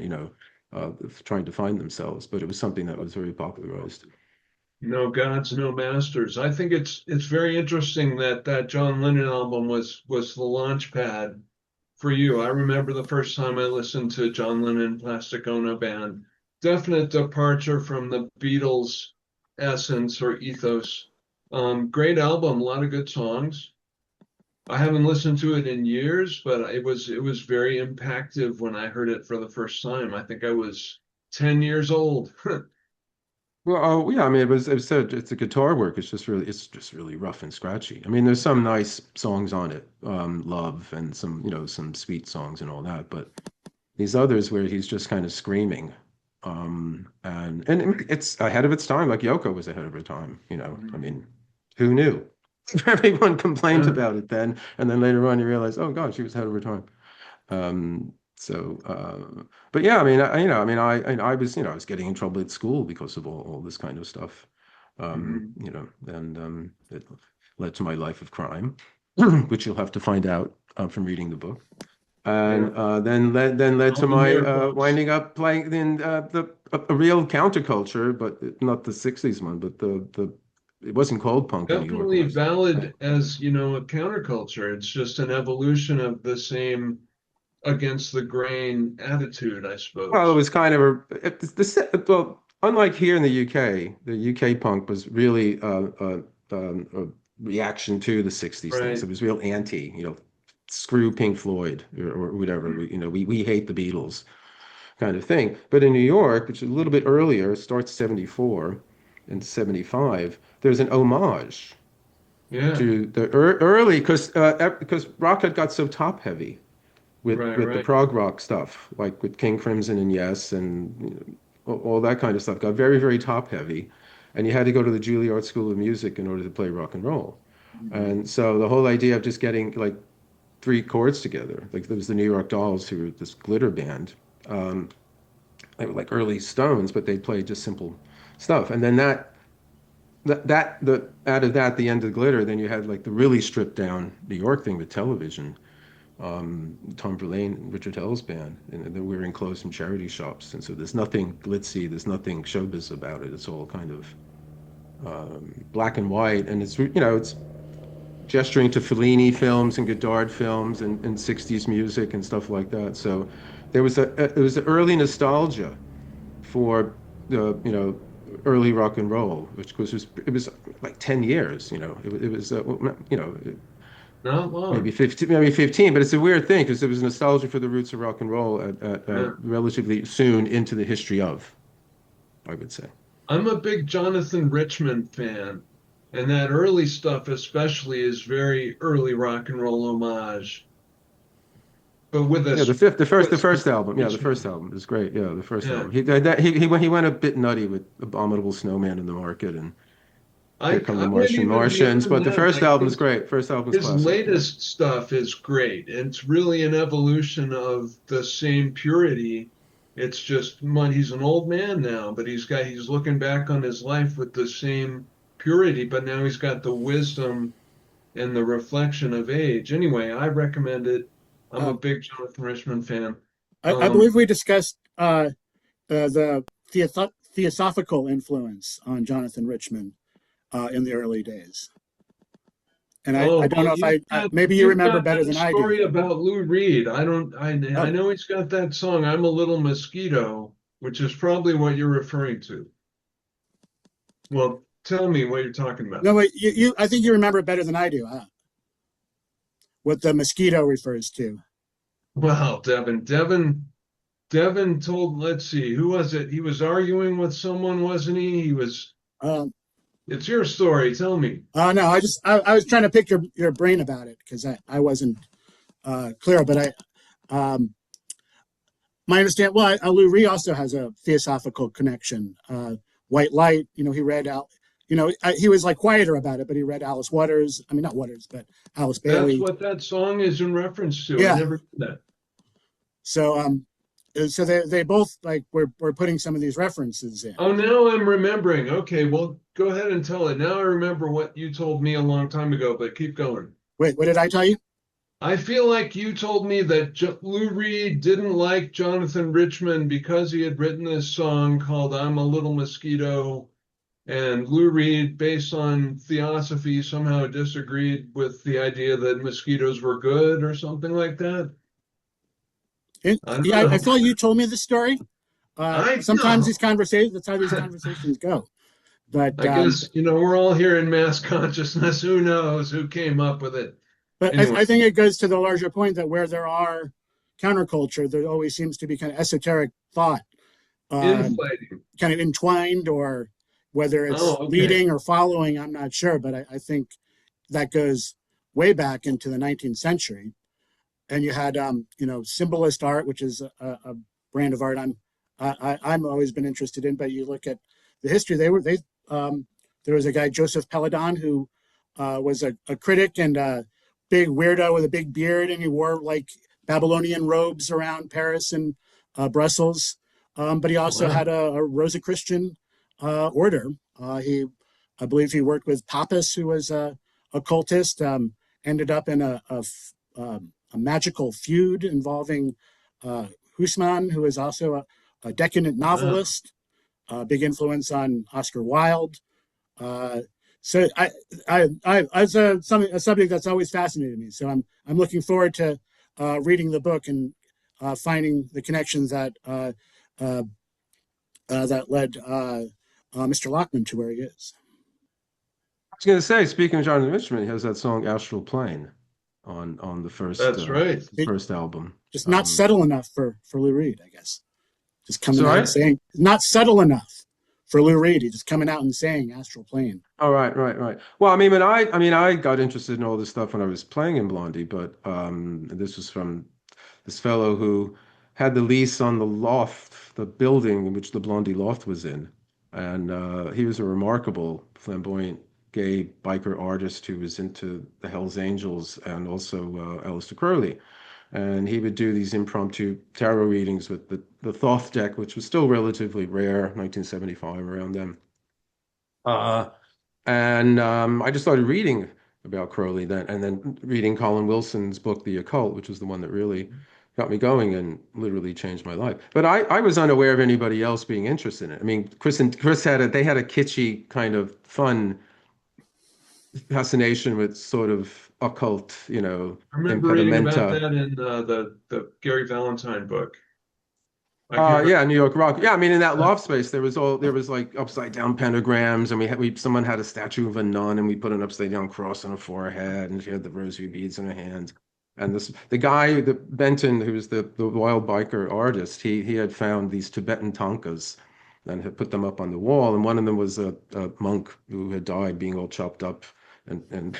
trying to find themselves. But it was something that was very popularized. No gods, no masters. I think it's very interesting that that John Lennon album was the launch pad for you. I remember the first time I listened to John Lennon Plastic Ono Band. Definite departure from the Beatles' essence or ethos. Great album, a lot of good songs. I haven't listened to it in years, but it was very impactful when I heard it for the first time. I think I was 10 years old. Well, oh yeah, I mean, it's a guitar work. It's just really rough and scratchy. I mean, there's some nice songs on it, love and some sweet songs and all that, but these others where he's just kind of screaming. And it's ahead of its time, like Yoko was ahead of her time. I mean, who knew? Everyone complained Yeah. about it then, and then later on you realize, oh God, she was ahead of her time. So, but yeah, I mean, I was getting in trouble at school because of all this kind of stuff. Mhm. And it led to my life of crime, which you'll have to find out from reading the book. Yeah. And then led to I'll be my there, folks. winding up playing in a real counterculture, but not the '60s one, but the it wasn't called punk in New York when Definitely I was. valid as, a counterculture. It's just an evolution of the same against the grain attitude, I Well, it suppose. was kind of well, unlike here in the UK, the UK punk was really reaction to the 60s things. Right. It was real anti, screw Pink Floyd or whatever. We hate the Beatles kind of thing. But in New York, which is a little bit earlier, it starts 74 and 75, there's an homage Yeah. to the early, because rock had got so top heavy Right. with the Right. prog rock stuff, like with King Crimson and Yes and all that kind of stuff, got very, very top heavy. And you had to go to the Juilliard School of Music in order to play rock and roll. Mhm. And so the whole idea of just getting like three chords together, like there was the New York Dolls, who were this glitter band. They were like early Stones, but they played just simple stuff. And then the out of that, the end of glitter, then you had like the really stripped down New York thing with television. Tom Verlaine and Richard Hell's band, and they're wearing clothes from charity shops, and so there's nothing glitzy, there's nothing showbiz about it. It's all kind of black and white, and it's gesturing to Fellini films and Godard films and 60s music and stuff like that. So there was an early nostalgia for the early rock and roll, which was like 10 years. It was Not maybe long. 15, but it's a weird thing because there was nostalgia for the roots of rock and roll at Yeah. relatively soon into the history of, I would say. I'm a big Jonathan Richman fan, and that early stuff especially is very early rock and roll homage, but with a Yeah, the twist first of album. Yeah, the first Richman. album is great. Yeah, the first Yeah. album. He went a bit nutty with Abominable Snowman in the Market and Here Come the I went even Martians, beyond but the that. first Like album's great. First album's his classic. Yeah. latest stuff is great. It's really an evolution of the same purity. It's just he's an old man now, but he's looking back on his life with the same purity, but now he's got the wisdom and the reflection of age. Anyway, I recommend it. I'm a Um, big Jonathan Richman fan. I Um, believe we discussed the theosophical influence on Jonathan Richman in the early days. And I oh don't well, know if maybe you you've remember got better that than I do. story about Lou Reed. I don't. I Oh, know he's got that song. I'm a little mosquito, which is probably what you're referring to. Well, tell me what you're talking about. no, wait, I think you remember better than I do, huh? What the mosquito refers to. Wow, Devin told. Let's see, who was it? He was arguing with someone, wasn't he? He was. Um, It's your story. Tell me. no, I was trying to pick your brain about it because I wasn't clear, but my understand. Well, Lou Reed also has a theosophical connection. White Light, he read out. He was like quieter about it, but he read Alice Waters. I mean, not Waters, but Alice That's Bailey. what that song is in reference to. I Yeah. never knew that. So so they both like we're putting some of these references in. Oh, now I'm remembering. Okay, well, go ahead and tell it. Now I remember what you told me a long time ago, but keep going. Wait, what did I tell you? I feel like you told me that Lou Reed didn't like Jonathan Richman because he had written this song called I'm a Little Mosquito, and Lou Reed, based on theosophy, somehow disagreed with the idea that mosquitoes were good or something like that. I don't Yeah, I know. thought you told me the story. I Sometimes these know. conversations, that's how these conversations go. But I guess, we're all here in mass consciousness. Who knows who came up with it? Anyway, I think it goes to the larger point that where there are counterculture, there always seems to be kind of esoteric thought, inflating. kind of entwined, or whether it's Oh, okay. leading or following, I'm not sure. But I think that goes way back into the 19th century. And you had, symbolist art, which is a brand of art I'm always been interested in. But you look at the history; there was a guy, Joseph Peladon, who was a critic and a big weirdo with a big beard, and he wore like Babylonian robes around Paris and Brussels. But he also Wow. had a Rosicrucian order. I believe, he worked with Pappas, who was a occultist. Ended up in a magical feud involving Husman, who is also a decadent Wow. novelist, big influence on Oscar Wilde. Uh, so it's a subject that's always fascinated me. So I'm looking forward to reading the book and finding the connections that led Mr. Lachman to where he is. was going to say, speaking of Jonathan Richman, he has that song "Astral Plane" on That's right. the first album. Just not subtle enough for Lou Reed, I guess. Just coming out and Sorry. saying not subtle enough for Lou Reed. He's just coming out and saying "Astral Plane." Oh, right. Well, I got interested in all this stuff when I was playing in Blondie, but this was from this fellow who had the lease on the loft, the building in which the Blondie loft was in, and he was a remarkable, flamboyant, gay biker artist who was into the Hells Angels and also Aleister Crowley. And he would do these impromptu tarot readings with the Thoth deck, which was still relatively rare, 1975 around then. Uh, and I just started reading about Crowley then, and then reading Colin Wilson's book, The Occult, which was the one that really got me going and literally changed my life. But I was unaware of anybody else being interested in it. I mean, Chris they had a kitschy kind of fun fascination with sort of occult, I remember reading about impedimenta. that in the Gary Valentine book. I can't remember. Yeah, New York Rock. Yeah, I mean, in that loft space, there was like upside down pentagrams, and someone had a statue of a nun, and we put an upside down cross on her forehead, and she had the rosary beads in her hand. And the guy, the Benton, who was the wild biker artist, he had found these Tibetan tankas and had put them up on the wall, and one of them was a monk who had died, being all chopped up and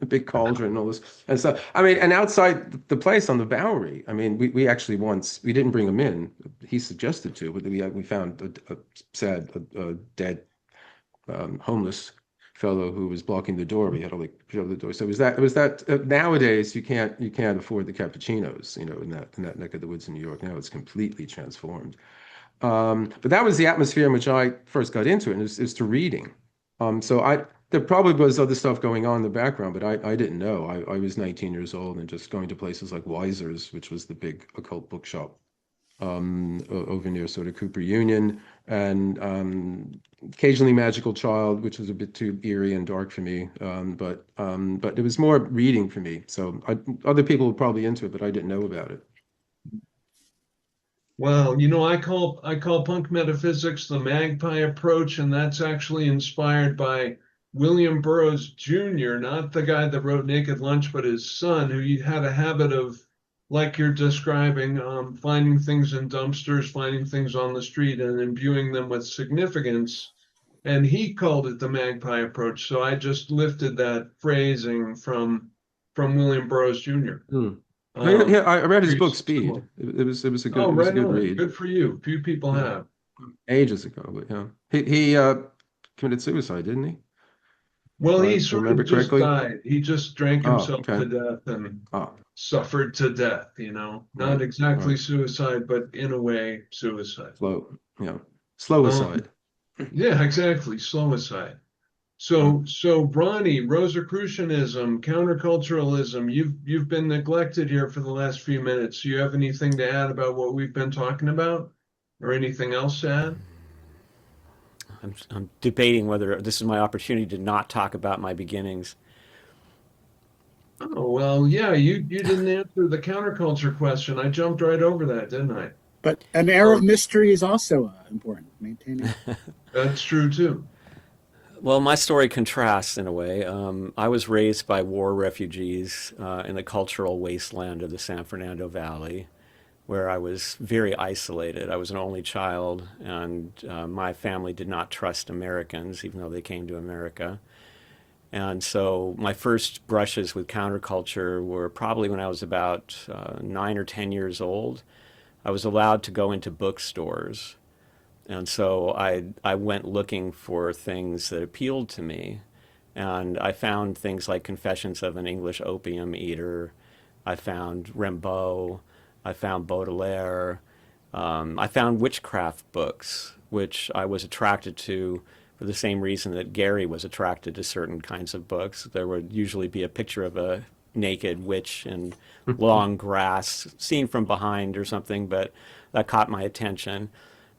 a big cauldron and all this and stuff. I mean, and outside the place on the Bowery, I mean, we actually once we didn't bring him in. He suggested to, but we found a dead homeless fellow who was blocking the door. We had to like shut the door. So it was that nowadays you can't afford the cappuccinos, in that neck of the woods in New York. Now it's completely transformed. But that was the atmosphere in which I first got into it, and is to reading. So there probably was other stuff going on in the background, but I didn't know. I was 19 years old and just going to places like Weiser's, which was the big occult bookshop over near sort of Cooper Union, and occasionally Magical Child, which was a bit too eerie and dark for me. But it was more reading for me. So other people were probably into it, but I didn't know about it. Well, I call punk metaphysics the magpie approach, and that's actually inspired by William Burroughs Jr., not the guy that wrote Naked Lunch, but his son, who had a habit of, like you're describing, finding things in dumpsters, finding things on the street, and imbuing them with significance. And he called it the magpie approach. So I just lifted that phrasing from William Burroughs Jr. Hmm. Yeah, I read his book Similar. Speed. It was a Oh, it was a right good on. read. Good for you. Few people Yeah, have. ages ago, but yeah, he committed suicide, didn't he? Well, If I he sort remember of just correctly. died. He just drank Oh, himself okay. to death and Oh, suffered to death, Not right, exactly right. suicide, but in a way, suicide. Yeah, slow Um, aside. yeah, exactly. Slow-aside. Yeah. So Ronnie, Rosicrucianism, counterculturalism, you've been neglected here for the last few minutes. Do you have anything to add about what we've been talking about? Or anything else to add? I'm debating whether this is my opportunity to not talk about my beginnings. Oh, well, yeah, you didn't answer the counterculture question. I jumped right over that, didn't I? But an air of Um, mystery is also important. Maintaining. that's true too. Well, my story contrasts in a way. I was raised by war refugees in the cultural wasteland of the San Fernando Valley, where I was very isolated. I was an only child, and my family did not trust Americans, even though they came to America. And so my first brushes with counterculture were probably when I was about 9 or 10 years old. I was allowed to go into bookstores. And so I went looking for things that appealed to me. And I found things like Confessions of an English Opium Eater. I found Rimbaud. I found Baudelaire. I found witchcraft books, which I was attracted to for the same reason that Gary was attracted to certain kinds of books. There would usually be a picture of a naked witch in long grass, seen from behind or something, but that caught my attention.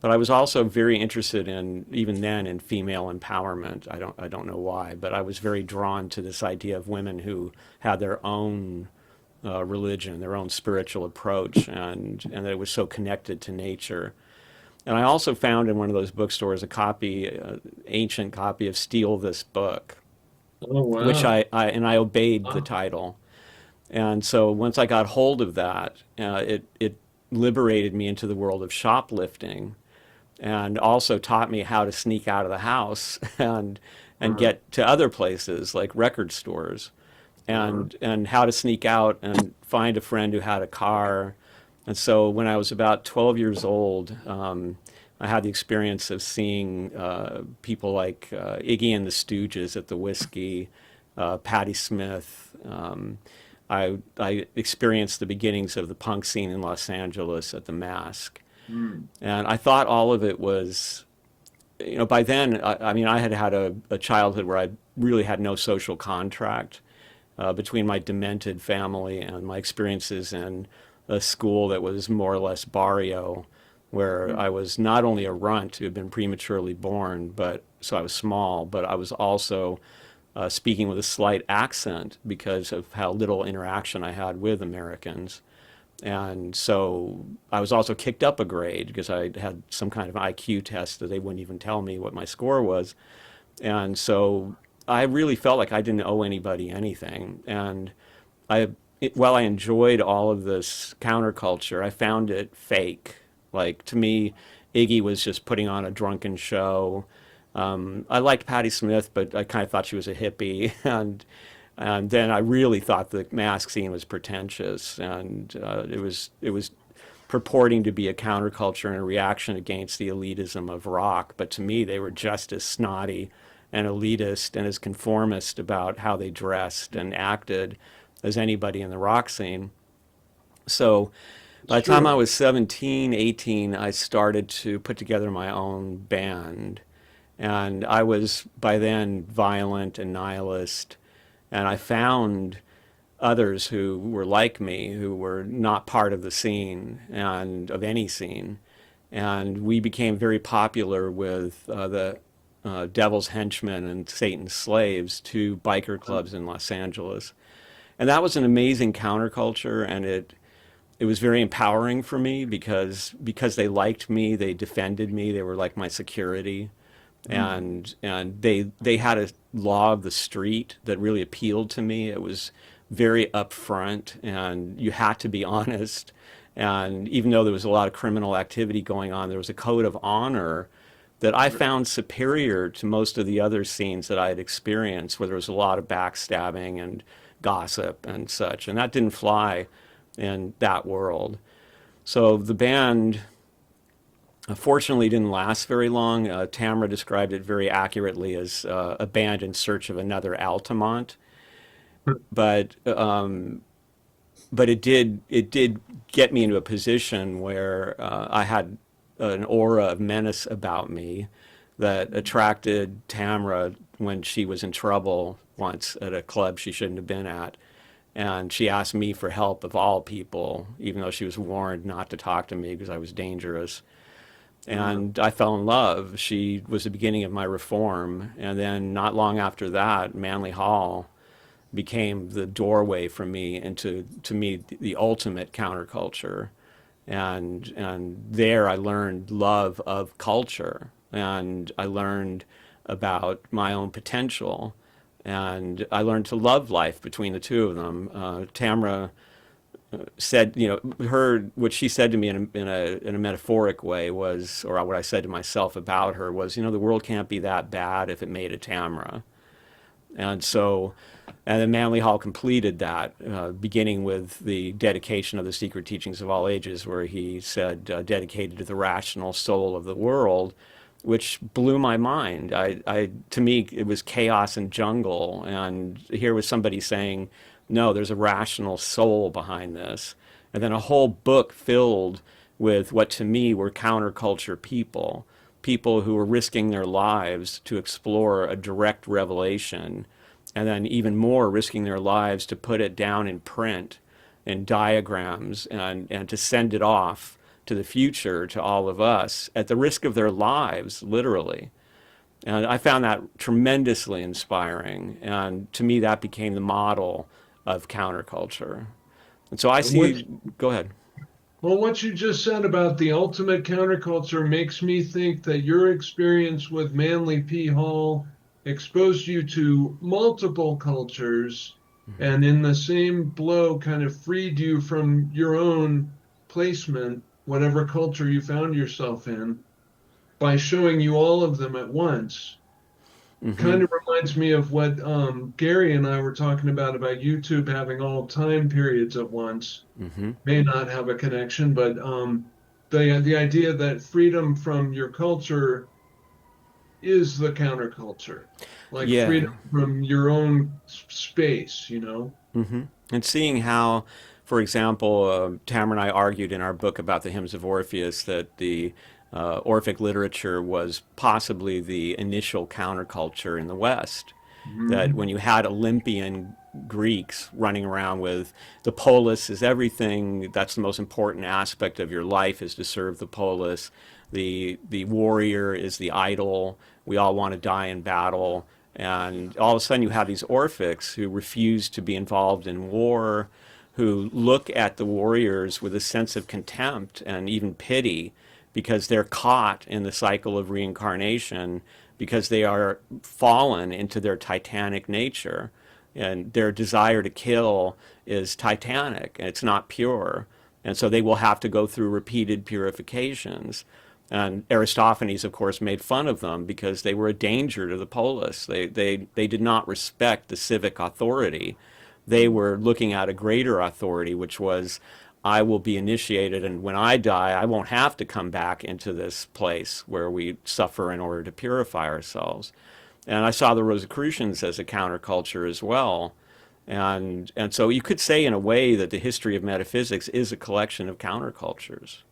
But I was also very interested in, even then, in female empowerment. I don't know why, but I was very drawn to this idea of women who had their own religion, their own spiritual approach, and that it was so connected to nature. And I also found in one of those bookstores a copy, ancient copy of Steal This Book, Oh, which wow. I obeyed the Uh, title. And so once I got hold of that, it liberated me into the world of shoplifting, and also taught me how to sneak out of the house and uh, get to other places like record stores, uh, and how to sneak out and find a friend who had a car. And so when I was about 12 years old, I had the experience of seeing people like Iggy and the Stooges at the Whiskey, Patti Smith. I experienced the beginnings of the punk scene in Los Angeles at the Mask. mm, And I thought all of it was, by then, I mean, I had had a childhood where I really had no social contract between my demented family and my experiences in a school that was more or less barrio, where mm, I was not only a runt who had been prematurely born, but so I was small, but I was also speaking with a slight accent because of how little interaction I had with Americans. And so I was also kicked up a grade because I had some kind of IQ test that they wouldn't even tell me what my score was. And so I really felt like I didn't owe anybody anything. And while I enjoyed all of this counterculture, I found it fake. Like to me, Iggy was just putting on a drunken show. I liked Patti Smith, but I kind of thought she was a hippie, and then I really thought the mask scene was pretentious, and it was purporting to be a counterculture and a reaction against the elitism of rock. But to me, they were just as snotty and elitist and as conformist about how they dressed and acted as anybody in the rock scene. So it's by the time I true. was 17, 18, I started to put together my own band. And I was by then violent and nihilist. And I found others who were like me, who were not part of the scene and of any scene. And we became very popular with the Devil's Henchmen and Satan's Slaves, two biker Uh, clubs in Los Angeles. And that was an amazing counterculture, and it was very empowering for me because they liked me, they defended me, they were like my security, mm, and they had a law of the street that really appealed to me. It was very upfront, and you had to be honest. And even though there was a lot of criminal activity going on, there was a code of honor that I found superior to most of the other scenes that I had experienced, where there was a lot of backstabbing and gossip and such. And that didn't fly in that world. So the band fortunately didn't last very long. Tamara described it very accurately as a band in search of another Altamont. But it did get me into a position where I had an aura of menace about me that attracted Tamara when she was in trouble once at a club she shouldn't have been at. And she asked me for help of all people, even though she was warned not to talk to me because I was dangerous. uh, And I fell in love. She was the beginning of my reform. And then not long after that, Manly Hall became the doorway for me into, to me, the ultimate counterculture. And there I learned love of culture, and I learned about my own potential, and I learned to love life between the two of them. Tamra said, her what she said to me in a metaphoric way was, or what I said to myself about her was, the world can't be that bad if it made a Tamra. And so, and then Manly Hall completed that, beginning with the dedication of the Secret Teachings of All Ages, where he said, dedicated to the rational soul of the world, which blew my mind. To me, it was chaos and jungle. And here was somebody saying, no, there's a rational soul behind this. And then a whole book filled with what to me were counterculture people, people who were risking their lives to explore a direct revelation, and then even more risking their lives to put it down in print and diagrams, and to send it off to the future to all of us at the risk of their lives, literally. And I found that tremendously inspiring. And to me, that became the model of counterculture. And so I what see, go ahead. Well, what you just said about the ultimate counterculture makes me think that your experience with Manly P. Hall exposed you to multiple cultures Mhm. and in the same blow kind of freed you from your own placement, whatever culture you found yourself in, by showing you all of them at once. Kind Mhm. of reminds me of what Gary and I were talking about YouTube having all time periods at once. Mhm. May not have a connection, but the idea that freedom from your culture is the counterculture, like Yeah. freedom from your own space, you know? Hmm. And seeing how, for example, Tamara and I argued in our book about the hymns of Orpheus that the Orphic literature was possibly the initial counterculture in the West. That Mhm. when you had Olympian Greeks running around with the polis is everything, that's the most important aspect of your life is to serve the polis. The warrior is the idol. We all want to die in battle. And all of a sudden you have these Orphics who refuse to be involved in war, who look at the warriors with a sense of contempt and even pity because they're caught in the cycle of reincarnation because they are fallen into their titanic nature and their desire to kill is titanic and it's not pure, and so they will have to go through repeated purifications. And Aristophanes, of course, made fun of them because they were a danger to the polis. They did not respect the civic authority. They were looking at a greater authority, which was, I will be initiated, and when I die, I won't have to come back into this place where we suffer in order to purify ourselves. And I saw the Rosicrucians as a counterculture as well. And so you could say, in a way, that the history of metaphysics is a collection of countercultures.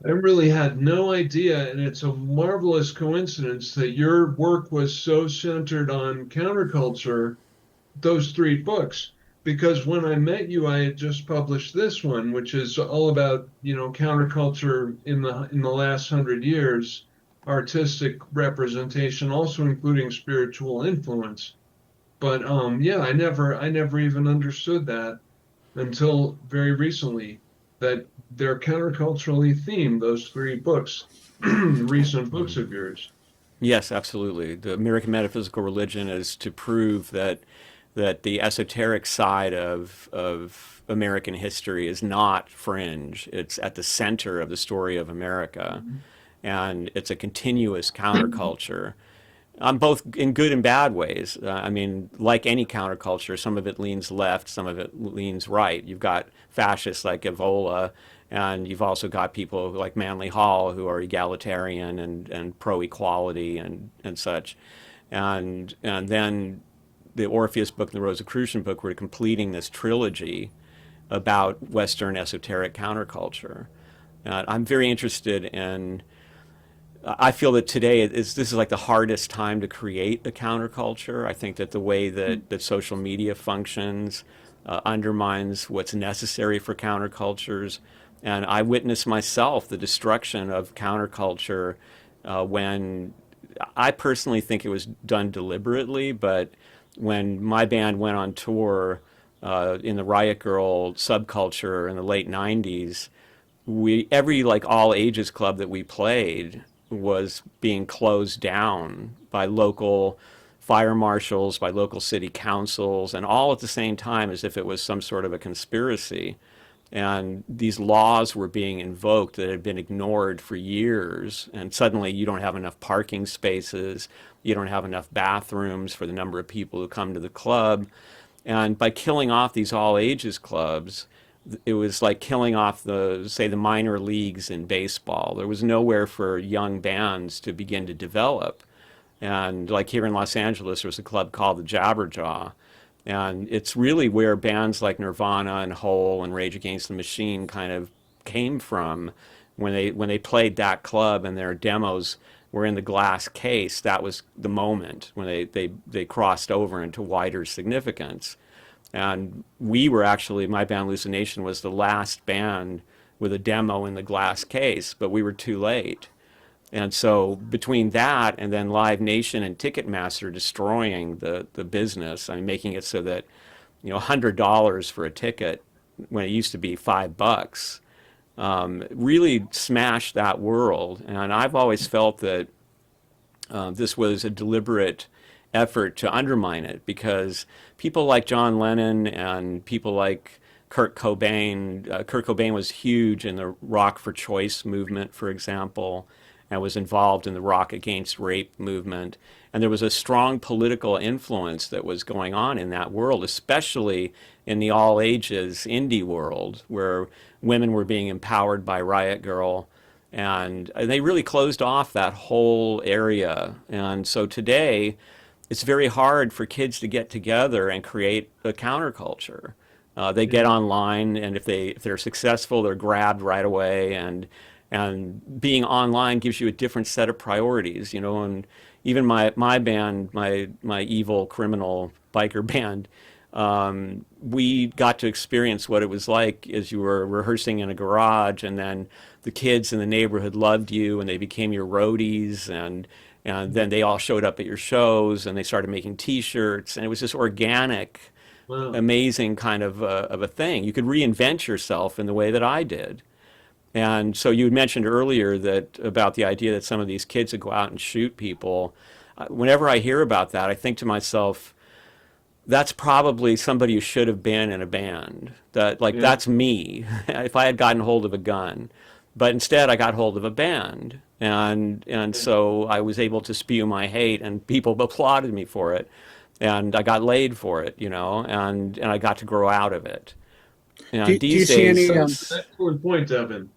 I really had no idea, and it's a marvelous coincidence that your work was so centered on counterculture, those three books, because when I met you, I had just published this one, which is all about, counterculture in the last 100 years, artistic representation, also including spiritual influence. But yeah, I never even understood that until very recently, that they're counterculturally themed, those three books, recent books of yours. Yes, absolutely. The American metaphysical religion is to prove that the esoteric side of American history is not fringe. It's at the center of the story of America, and it's a continuous counterculture on both in good and bad ways. I mean, like any counterculture, some of it leans left, some of it leans right. You've got fascists like Evola, and you've also got people like Manly Hall who are egalitarian and pro equality and such. And then the Orpheus book and the Rosicrucian book were completing this trilogy about Western esoteric counterculture. I'm very interested in. I feel that today this is like the hardest time to create a counterculture. I think that the way that social media functions undermines what's necessary for countercultures. And I witnessed myself the destruction of counterculture when I personally think it was done deliberately, but when my band went on tour in the Riot Grrrl subculture in the late 90s, we every like all ages club that we played was being closed down by local fire marshals, by local city councils, and all at the same time as if it was some sort of a conspiracy. And these laws were being invoked that had been ignored for years. And suddenly you don't have enough parking spaces, you don't have enough bathrooms for the number of people who come to the club. And by killing off these all ages clubs, it was like killing off the minor leagues in baseball. There was nowhere for young bands to begin to develop. And like here in Los Angeles, there was a club called the Jabberjaw. And it's really where bands like Nirvana and Hole and Rage Against the Machine kind of came from when they played that club and their demos were in the glass case. That was the moment when they crossed over into wider significance. And we were actually, my band Hallucination was the last band with a demo in the glass case, but we were too late. And so between that and then Live Nation and Ticketmaster destroying the business, I mean, making it so that, $100 for a ticket when it used to be $5, really smashed that world. And I've always felt that this was a deliberate effort to undermine it, because people like John Lennon and people like Kurt Cobain was huge in the Rock for Choice movement, for example, and was involved in the Rock Against Rape movement. And there was a strong political influence that was going on in that world, especially in the all ages indie world, where women were being empowered by Riot Grrrl. And they really closed off that whole area. And so today, it's very hard for kids to get together and create a counterculture. They get online, and if they're successful, they're grabbed right away. And being online gives you a different set of priorities, you know. And even my band, my evil criminal biker band, we got to experience what it was like as you were rehearsing in a garage, and then the kids in the neighborhood loved you, and they became your roadies, and then they all showed up at your shows, and they started making T-shirts, and it was this organic, Wow. amazing kind of a thing. You could reinvent yourself in the way that I did. And so you mentioned earlier that about the idea that some of these kids would go out and shoot people. Whenever I hear about that, I think to myself, that's probably somebody who should have been in a band. That, like, Yeah. that's me if I had gotten hold of a gun. But instead, I got hold of a band, and so I was able to spew my hate, and people applauded me for it, and I got laid for it, you know, and I got to grow out of it. And Do you these see any? days, Excellent point, Evan.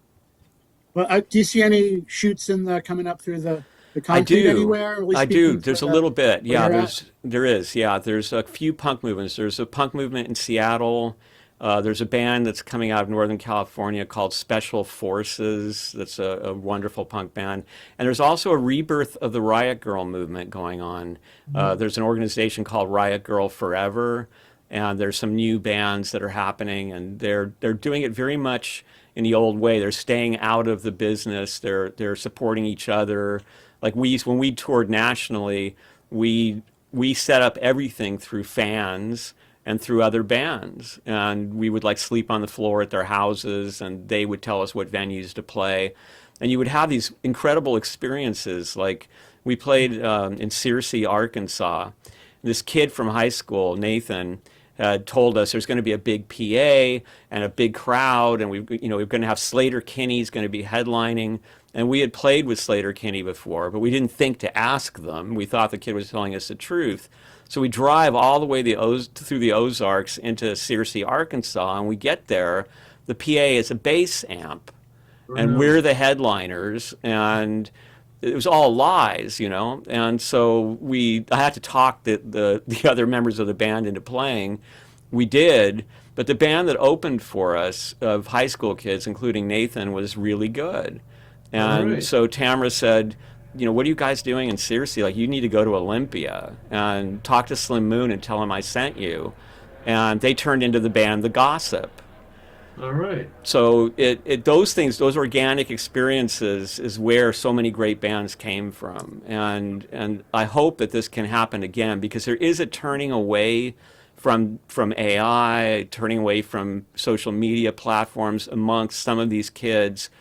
Well, do you see any shoots coming up through the I concrete do. anywhere? At least I do. speaking There's a for little bit. where Yeah, you're at? there is. Yeah, there's a few punk movements. There's a punk movement in Seattle. There's a band that's coming out of Northern California called Special Forces. That's a wonderful punk band. And there's also a rebirth of the Riot Grrrl movement going on. There's an organization called Riot Grrrl Forever, and there's some new bands that are happening, and they're doing it very much in the old way. They're staying out of the business. They're supporting each other. Like when we toured nationally, we set up everything through fans and through other bands, and we would like sleep on the floor at their houses, and they would tell us what venues to play, and you would have these incredible experiences. Like we played in Searcy, Arkansas. This kid from high school, Nathan, had told us there's going to be a big PA and a big crowd, and we're going to have Slater Kinney's going to be headlining. And we had played with Slater Kinney before, but we didn't think to ask them. We thought the kid was telling us the truth. So we drive all the way through the Ozarks into Searcy, Arkansas, and we get there. The PA is a bass amp, and we're the headliners, and it was all lies, you know. And so I had to talk the other members of the band into playing. We did, but the band that opened for us of high school kids, including Nathan, was really good. And right. so Tamara said, you know, what are you guys doing in Searcy? Like, you need to go to Olympia and talk to Slim Moon and tell him I sent you. And they turned into the band The Gossip. All right. So those things, those organic experiences, is where so many great bands came from. And I hope that this can happen again, because there is a turning away from AI, turning away from social media platforms amongst some of these kids.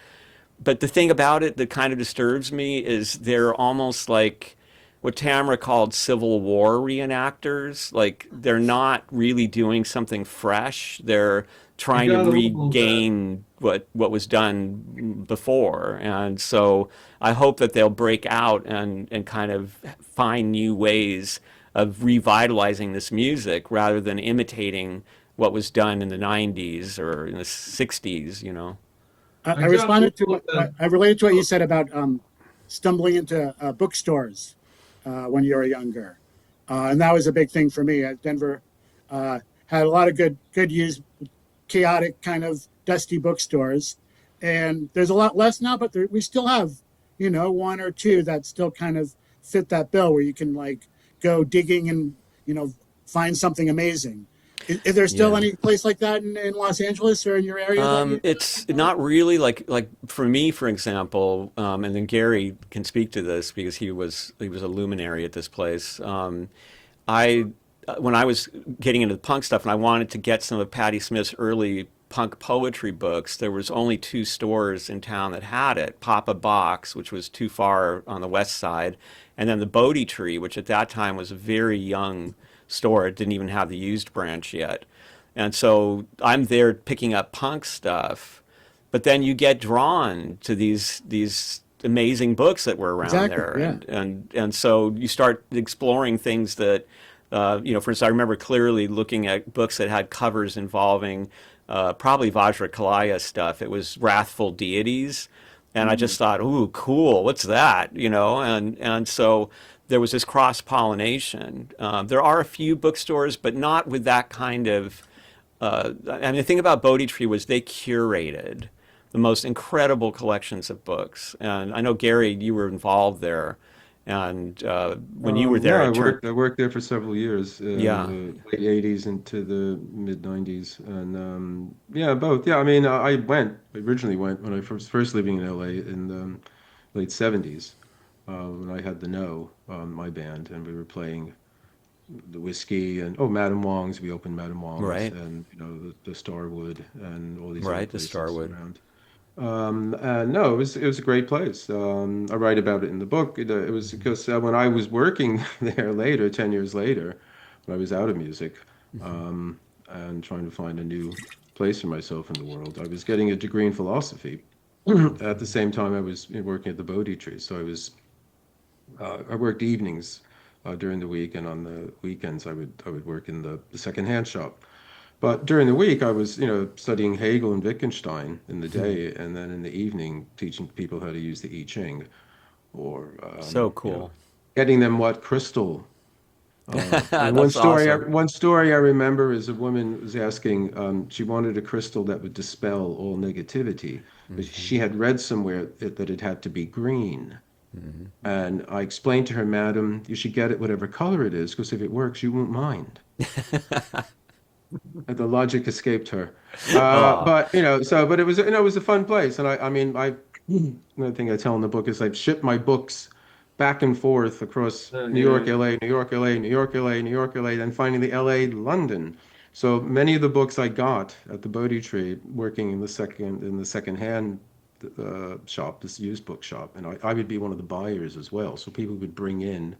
But the thing about it that kind of disturbs me is they're almost like what Tamara called Civil War reenactors. Like, they're not really doing something fresh. They're trying to got a little regain what was done before. And so I hope that they'll break out and kind of find new ways of revitalizing this music rather than imitating what was done in the 90s or in the 60s, you know. I got responded to a- what I related to what you said about stumbling into bookstores when you were younger, and that was a big thing for me. Denver had a lot of good used, chaotic, kind of dusty bookstores, and there's a lot less now, but we still have, you know, one or two that still kind of fit that bill, where you can like go digging and, you know, find something amazing. Is there still Yeah. any place like that in Los Angeles or in your area? It's not really like for me, for example, and then Gary can speak to this because he was a luminary at this place. I When I was getting into the punk stuff and I wanted to get some of Patti Smith's early punk poetry books, there was only two stores in town that had it. Papa Box, which was too far on the west side, and then the Bodhi Tree, which at that time was a very young store. It didn't even have the used branch yet. And so I'm there picking up punk stuff, but then you get drawn to these amazing books that were around Exactly. there, Yeah. and so you start exploring things that for instance, I remember clearly looking at books that had covers involving probably Vajrakalaya stuff. It was wrathful deities, and I Mm. just thought, "Ooh, cool! What's that?" And so there was this cross pollination. There are a few bookstores, but not with that kind of. I mean, the thing about Bodhi Tree was they curated the most incredible collections of books, and I know Gary, you were involved there, and when you were there, Yeah, it turned. I worked there for several years in Yeah, the late 80s into the mid 90s. And yeah, both. Yeah, I mean, I originally went when I first living in LA in the late 70s, when I had the No, my band, and we were playing the Whiskey and Madam Wong's. We opened Madam Wong's right, and the Starwood and all these other right, the places Starwood. around. No, it was a great place. I write about it in the book. It was because when I was working there later, 10 years later, when I was out of music, and trying to find a new place for myself in the world, I was getting a degree in philosophy. At the same time, I was working at the Bodhi Tree, so I worked evenings during the week, and on the weekends I would work in the secondhand shop. But during the week, I was, studying Hegel and Wittgenstein in the day, and then in the evening, teaching people how to use the I Ching, or So cool. getting them what crystal. And That's awesome. one story I remember is a woman was asking, she wanted a crystal that would dispel all negativity, but she had read somewhere that it had to be green. And I explained to her, Madam, you should get it whatever color it is, because if it works, you won't mind. The logic escaped her. Oh, But but it was it was a fun place, and I mean another thing I tell in the book is I've shipped my books back and forth across New Yeah. York, LA, New York, LA, New York, LA, New York, LA, then finally LA, London. So many of the books I got at the Bodhi Tree, working in the second hand shop, this used book shop, and I would be one of the buyers as well. So people would bring in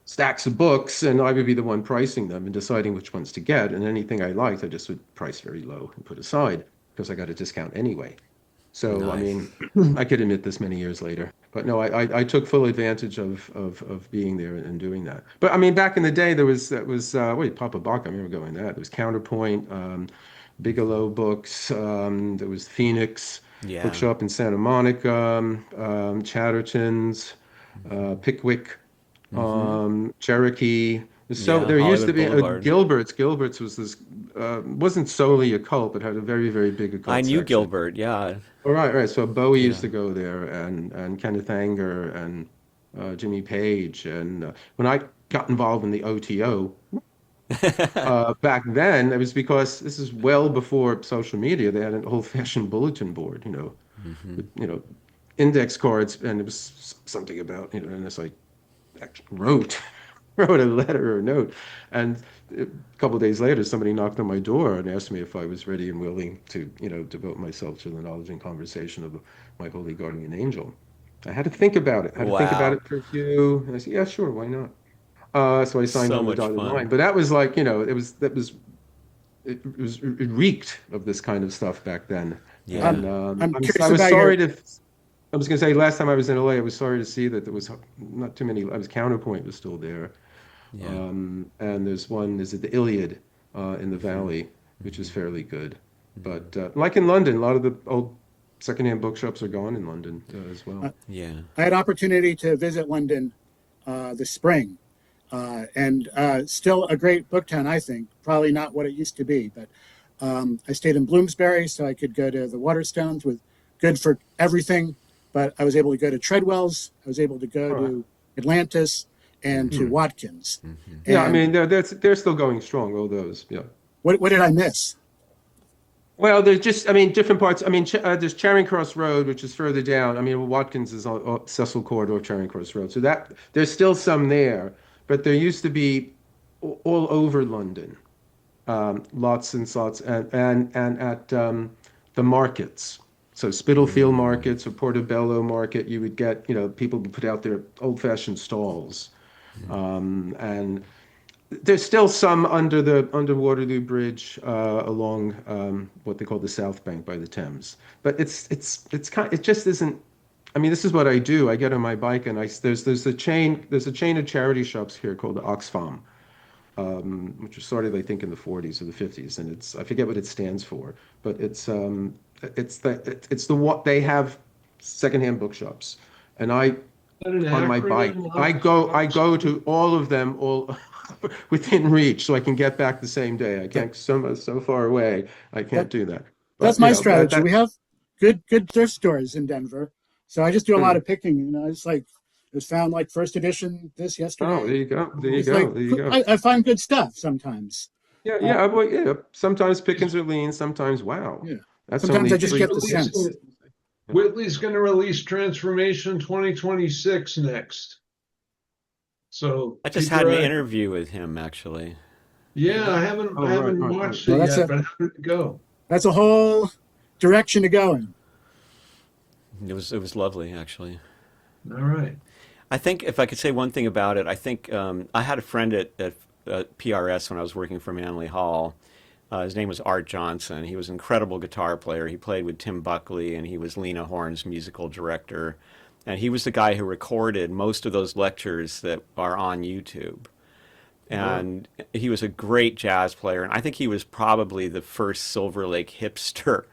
stacks of books, and I would be the one pricing them and deciding which ones to get. And anything I liked, I just would price very low and put aside because I got a discount anyway. So, I nice. mean, I could admit this many years later, but no, I took full advantage of being there and doing that. But I mean, back in the day, that was wait, Papa Bach. I remember going there. There was Counterpoint, Bigelow Books. There was Phoenix Yeah. Bookshop in Santa Monica, Chatterton's, Pickwick, Cherokee. So Yeah. there used to Hollywood be a Boulevard. Gilbert's. Gilbert's was this wasn't solely a cult, but had a very, very big I occult knew section. Gilbert. Yeah. All right, right. So Bowie used Yeah. to go there, and Kenneth Anger and Jimmy Page. And when I got involved in the OTO back then, it was because this is well before social media. They had an old-fashioned bulletin board, Hmm. with index cards, and it was something about and it's like actually wrote a letter or a note, and a couple of days later, somebody knocked on my door and asked me if I was ready and willing to, devote myself to the knowledge and conversation of my holy guardian angel. I had to think about it. I had to think about Wow. it for a few, and I said, yeah, sure, why not? So I signed So on the much dotted line. fun. But that was like, it reeked of this kind of stuff back then. I'm And Yeah. I'm I curious was about your. sorry to. I was going to say last time I was in LA, I was sorry to see that there was not too many. I was Counterpoint was still there. Yeah. And there's one, is it the Iliad in the Valley, which is fairly good. But like in London, a lot of the old secondhand bookshops are gone in London as well. Uh, Yeah. I had opportunity to visit London this spring, and still a great book town. I think probably not what it used to be, but I stayed in Bloomsbury, so I could go to the Waterstones with good for everything. But I was able to go to Treadwell's. I was able to go All right. to Atlantis and to Hmm. Watkins. Yeah, I And mean they're still going strong, all those. Yeah. what did I miss? Well, there's just, I mean, different parts. I mean, there's Charing Cross Road, which is further down. I mean, Watkins is on Cecil Corridor, Charing Cross Road. So that there's still some there, but there used to be all over London. lots and lots, and at the markets. So Spitalfield markets or Portobello market, you would get, people would put out their old-fashioned stalls. And there's still some under Waterloo Bridge along what they call the South Bank by the Thames. But it just isn't. I mean, this is what I do. I get on my bike and there's a chain of charity shops here called the Oxfam, which was started, I think, in the 40s or the 50s, and I forget what it stands for, but it's the what they have secondhand bookshops, and An on my bike, acronym? I go to all of them, all within reach, so I can get back the same day. I can't so far away, I can't do that. That's But my strategy. that We have good thrift stores in Denver, so I just do a lot of picking. It's like it was found like first edition this yesterday. oh, there you go, there you It's go, like there you go. I find good stuff sometimes. Yeah, well, yeah. Sometimes pickings are lean, sometimes wow. Yeah. That's Sometimes only I just three. get the sense. Whitley's going to release Transformation 2026 next. So I just keep had your an eye- interview with him actually. Yeah, I haven't Oh, I haven't right. watched Well, it that's yet, a but how did it go? that's a whole direction to go in. It was lovely actually. All right. I think if I could say one thing about it, I think I had a friend at PRS when I was working for Manly Hall. His name was Art Johnson. He was an incredible guitar player. He played with Tim Buckley, and he was Lena Horne's musical director. And he was the guy who recorded most of those lectures that are on YouTube. Wow. And he was a great jazz player. And I think he was probably the first Silver Lake hipster.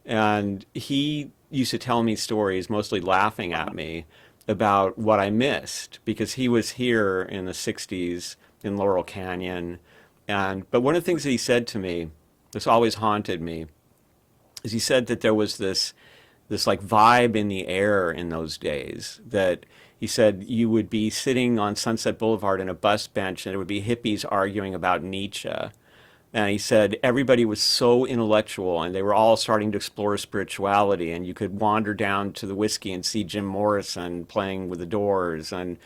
And he used to tell me stories, mostly laughing at me, about what I missed because he was here in the 60s in Laurel Canyon. But one of the things that he said to me, this always haunted me, is he said that there was this like vibe in the air in those days that he said you would be sitting on Sunset Boulevard in a bus bench and there would be hippies arguing about Nietzsche. And he said everybody was so intellectual and they were all starting to explore spirituality. And you could wander down to the Whiskey and see Jim Morrison playing with the Doors. And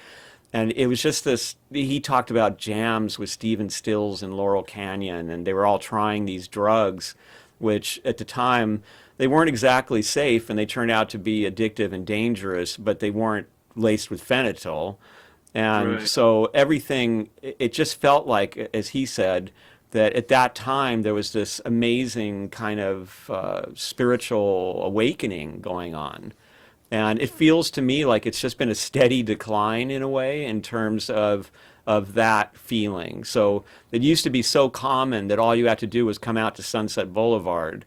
it was just this, he talked about jams with Stephen Stills in Laurel Canyon. And they were all trying these drugs, which at the time, they weren't exactly safe and they turned out to be addictive and dangerous, but they weren't laced with phenanyl. And Right. so everything, it just felt like, as he said, that at that time there was this amazing kind of spiritual awakening going on. And it feels to me like it's just been a steady decline in a way in terms of that feeling. So it used to be so common that all you had to do was come out to Sunset Boulevard.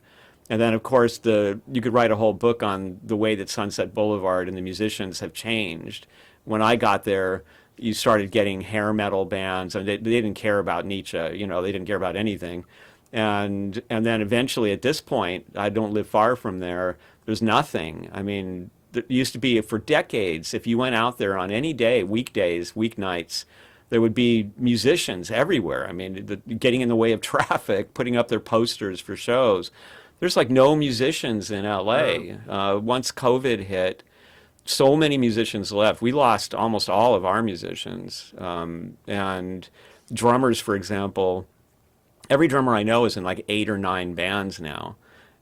And then, of course, you could write a whole book on the way that Sunset Boulevard and the musicians have changed. When I got there, you started getting hair metal bands, and they didn't care about Nietzsche. They didn't care about anything. And then eventually, at this point, I don't live far from there. There's nothing. I mean, there used to be for decades. If you went out there on any day, weekdays, weeknights, there would be musicians everywhere. I mean, getting in the way of traffic, putting up their posters for shows. There's like no musicians in LA. Once COVID hit, so many musicians left. We lost almost all of our musicians. And drummers, for example, every drummer I know is in like 8 or 9 bands now.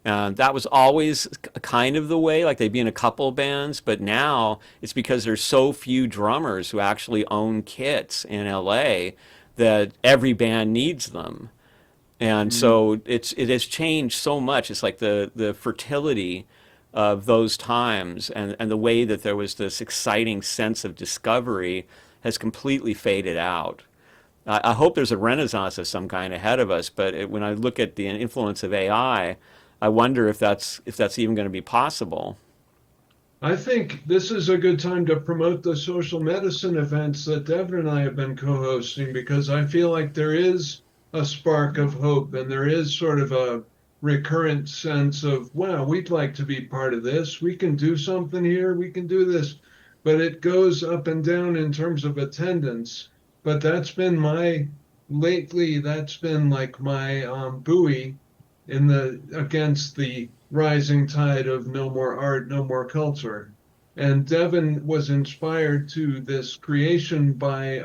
And that was always kind of the way, like they'd be in a couple bands, but now it's because there's so few drummers who actually own kits in LA that every band needs them. And Mm. so it has changed so much. It's like the fertility of those times and the way that there was this exciting sense of discovery has completely faded out. I hope there's a renaissance of some kind ahead of us, but when I look at the influence of I wonder if that's even going to be possible. I think this is a good time to promote the social medicine events that Devin and I have been co-hosting because I feel like there is a spark of hope and there is sort of a recurrent sense of, wow, we'd like to be part of this. We can do something here. We can do this. But it goes up and down in terms of attendance. But lately, that's been like my buoy against the rising tide of no more art, no more culture. And Devin was inspired to this creation by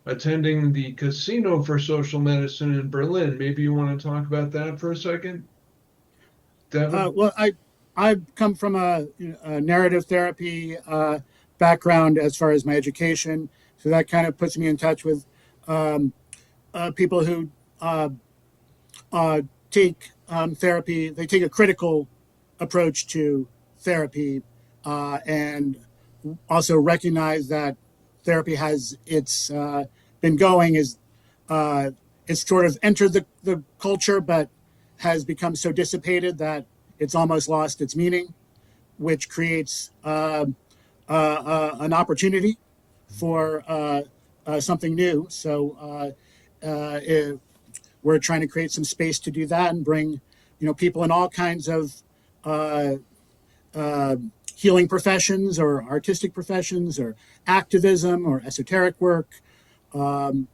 attending the Casino for Social Medicine in Berlin. Maybe you want to talk about that for a second, Devin? Well, I come from a narrative therapy background as far as my education, so that kind of puts me in touch with um, people who uh, take therapy. They take a critical approach to therapy, and also recognize that therapy has it's been going is uh, it's sort of entered the culture, but has become so dissipated that it's almost lost its meaning, which creates an opportunity for something new. So we're trying to create some space to do that and bring people in all kinds of uh, uh, healing professions or artistic professions or activism or esoteric work. Um,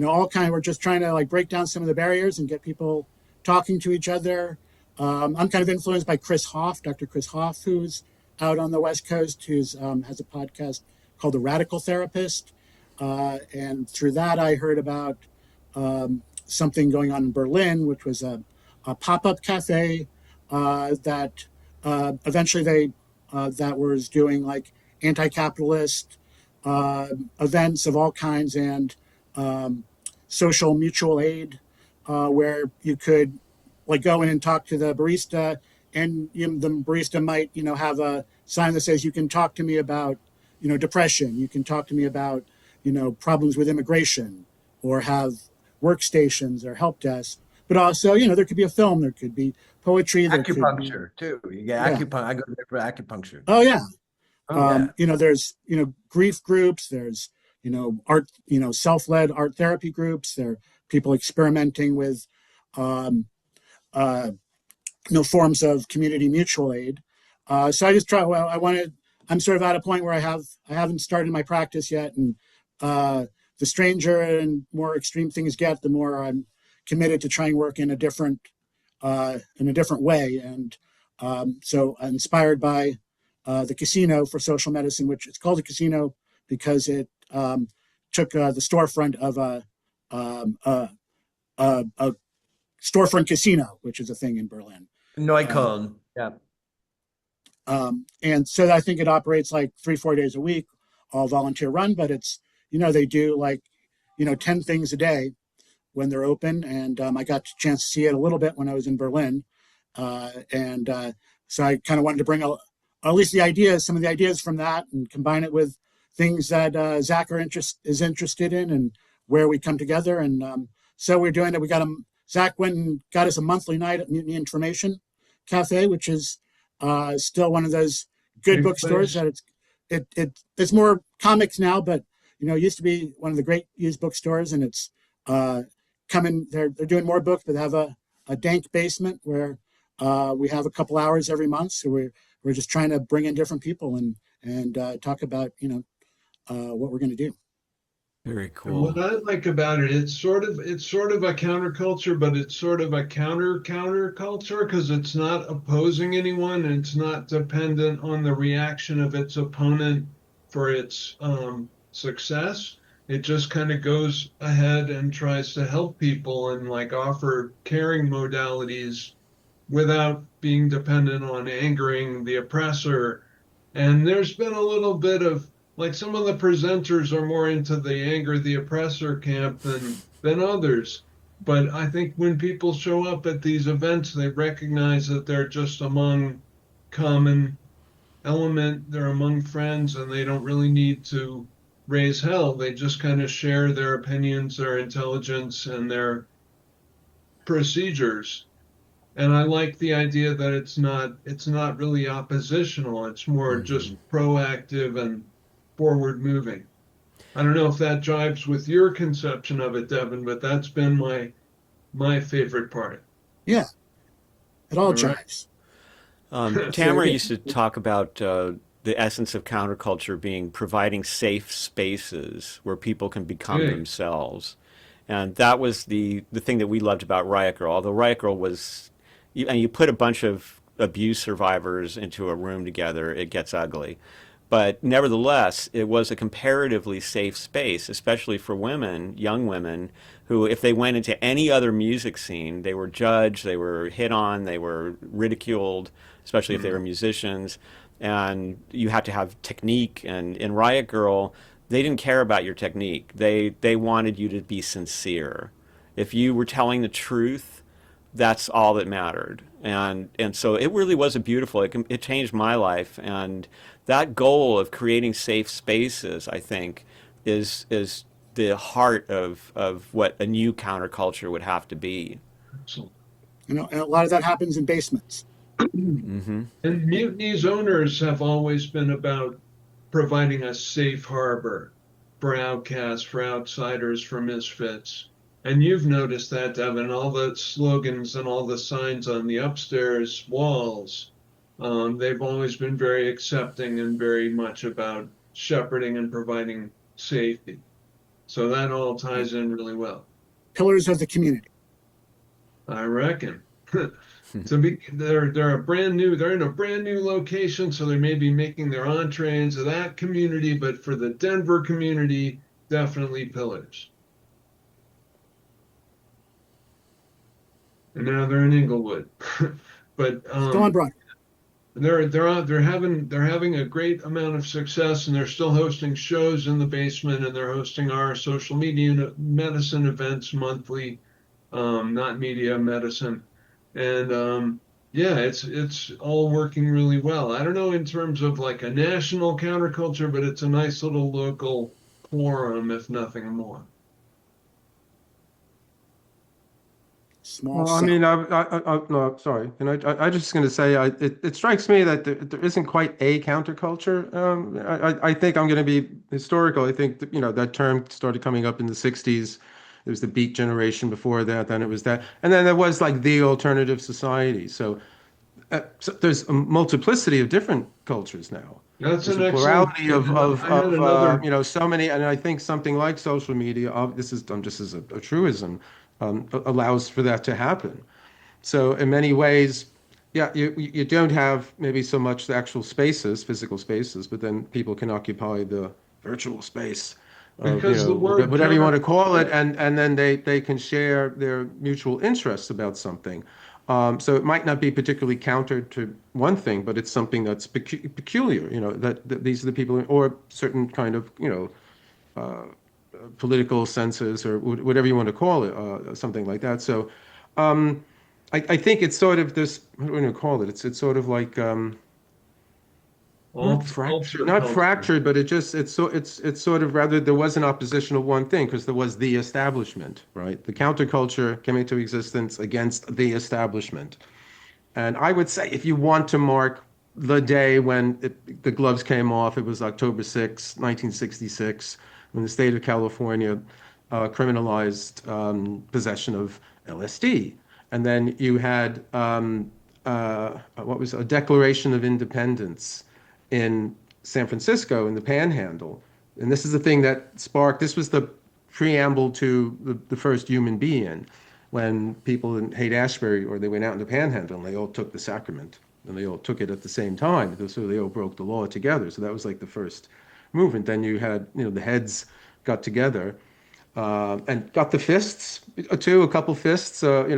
all kind. We're just trying to like break down some of the barriers and get people talking to each other. I'm kind of influenced by Chris Hoff, Dr. Chris Hoff, who's out on the West Coast, who's has a podcast called The Radical Therapist, and through that I heard about something going on in Berlin, which was a pop-up cafe that eventually they that was doing like anti-capitalist events of all kinds and um, social mutual aid, where you could like go in and talk to the barista, and the barista might have a sign that says you can talk to me about depression, you can talk to me about problems with immigration, or have workstations or help desks. But also, there could be a film, there could be poetry, there could be Acupuncture too. You get yeah. acupuncture. I go there for acupuncture. Oh yeah. Oh yeah. There's grief groups, there's art, self-led art therapy groups. There are people experimenting with um, uh, forms of community mutual aid. So I just try. Well, I'm sort of at a point where I haven't started my practice yet, and the stranger and more extreme things get, the more I'm committed to trying to work in a different way. And so I'm inspired by the Casino for Social Medicine, which it's called a casino because it took the storefront of a storefront casino, which is a thing in Berlin. Neukölln. Yeah. And so I think it operates like 3-4 days a week, all volunteer run, but it's, they do like, 10 things a day when they're open. And I got a chance to see it a little bit when I was in Berlin. And so I kind of wanted to bring at least some of the ideas from that and combine it with things that Zack is interested in and where we come together. And so we're doing it. Zack went and got us a monthly night at Mutiny Information Cafe, which is still one of those good bookstores that it's more comics now, but it used to be one of the great used bookstores, and it's they're doing more books, but they have a dank basement where we have a couple hours every month. So we're just trying to bring in different people and talk about what we're going to do. Very And cool. what I like about it, it's sort of a counterculture, but it's sort of a counterculture because it's not opposing anyone and it's not dependent on the reaction of its opponent for its success. It just kind of goes ahead and tries to help people and like offer caring modalities without being dependent on angering the oppressor. And there's been a little bit of like some of the presenters are more into the anger the oppressor camp than others. But I think when people show up at these events, they recognize that they're just among common element, they're among friends, and they don't really need to raise hell. They just kind of share their opinions, their intelligence, and their procedures. And I like the idea that it's not really oppositional. It's more just proactive and forward moving. I don't know if that jives with your conception of it, Devin, but that's been my favorite part. Yeah, it all All right. jives. Tamara used to talk about the essence of counterculture being providing safe spaces where people can become Yeah. themselves. And that was the thing that we loved about Riot Grrrl. Although Riot Grrrl was, and you put a bunch of abuse survivors into a room together, it gets ugly. But nevertheless, it was a comparatively safe space, especially for women, young women, who, if they went into any other music scene, they were judged, they were hit on, they were ridiculed, especially if they were Mm. musicians. And you had to have technique. And in Riot Grrrl, they didn't care about your technique. They wanted you to be sincere. If you were telling the truth, that's all that mattered. And so it really was a beautiful. It changed my life, and that goal of creating safe spaces, I think, is the heart of what a new counterculture would have to be. Excellent. And a lot of that happens in basements. Hmm. And Mutiny's owners have always been about providing a safe harbor for outcasts, for outsiders, for misfits. And you've noticed that, Devin, all the slogans and all the signs on the upstairs walls. They've always been very accepting and very much about shepherding and providing safety. So that all ties in really well, Pillars of the community. I reckon. They're a brand new, they're in a brand new location, so they may be making their entree into that community, but for the Denver community, definitely pillars. And now they're in Inglewood. But Still on Broadway. they're having a great amount of success, and they're still hosting shows in the basement, and they're hosting our social media medicine events monthly, not media medicine, and yeah, it's all working really well. I don't know in terms of like a national counterculture, but it's a nice little local quorum, if nothing more. Small Well, I cell. mean, no, sorry. I just going to say, it strikes me that there isn't quite a counterculture. I think I'm going to be historical. I think that, that term started coming up in the 60s. There was the Beat generation before that, then it was that. And then there was like the alternative society. So there's a multiplicity of different cultures now. That's There's an a excellent plurality point. And I had another. so many, and I think something like social media, this is just as a truism, allows for that to happen. So in many ways, yeah, you don't have maybe so much the actual spaces, physical spaces, but then people can occupy the virtual space of, Because the word whatever you want to call it, counterculture, and then they can share their mutual interests about something. So it might not be particularly counter to one thing, but it's something that's peculiar, that these are the people, or certain kind of, political senses, or whatever you want to call it, something like that. So I think it's sort of this, what do you call it? It's sort of like not fractured, ultra not culture. fractured, but it's sort of, rather, there was an opposition of one thing because there was the establishment, right? The counterculture came into existence against the establishment. And I would say if you want to mark the day when the gloves came off, it was October 6, 1966, when the state of California criminalized possession of LSD. And then you had what was a Declaration of Independence in San Francisco in the Panhandle. And this is the thing that sparked, this was the preamble to the first human being, when people in Haight-Ashbury, or they went out in the Panhandle and they all took the sacrament and they all took it at the same time. So they all broke the law together. So that was like the first movement. Then you had, the heads got together and got the fists too, a couple fists. Abby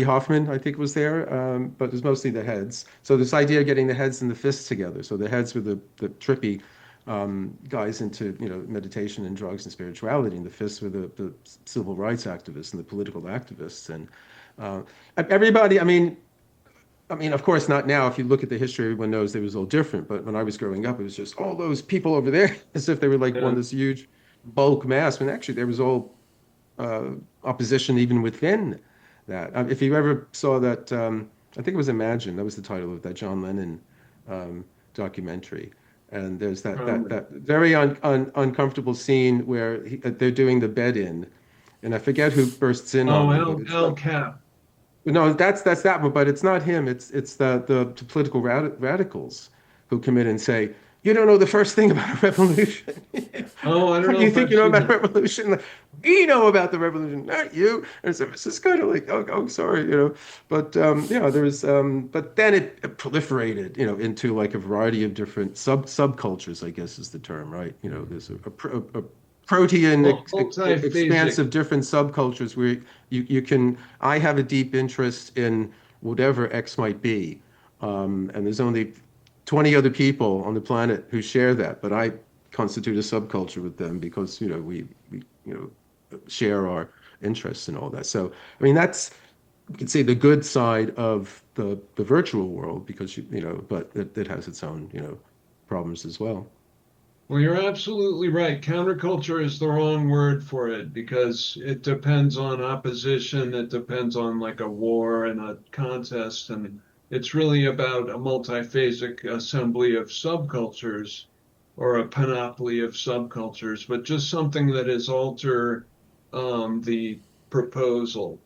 Hoffman, I think, was there, but it was mostly the heads. So this idea of getting the heads and the fists together. So the heads were the trippy guys into meditation and drugs and spirituality, and the fists were the civil rights activists and the political activists, and everybody. I mean, of course, not now. If you look at the history, everyone knows it was all different. But when I was growing up, it was just all those people over there, as if they were like Yeah. one this huge bulk mass. When actually there was all opposition even within that. If you ever saw that, I think it was Imagine. That was the title of that John Lennon documentary. And there's that very uncomfortable scene where they're doing the bed in, and I forget who bursts in Oh, on them, but it's El like, Cap. no, that's that one, but it's not him. It's the political radicals who come in and say, You don't know the first thing about a revolution. Oh, I don't know You if think I've you know seen about a it. revolution? Like, we know about the revolution, not you. And so it's just kind of like, oh, sorry, But there's but then it proliferated, into like a variety of different subcultures, I guess is the term, right? There's a protean expanse Multiphasic. of different subcultures where you can. I have a deep interest in whatever X might be, and there's only 20 other people on the planet who share that, but I constitute a subculture with them because we share our interests and all that. So I mean that's you could say the good side of the virtual world because but it has its own problems as well. Well, you're absolutely right. Counterculture is the wrong word for it because it depends on opposition. It depends on like a war and a contest. And it's really about a multiphasic assembly of subcultures or a panoply of subcultures, but just something that is alter the proposal,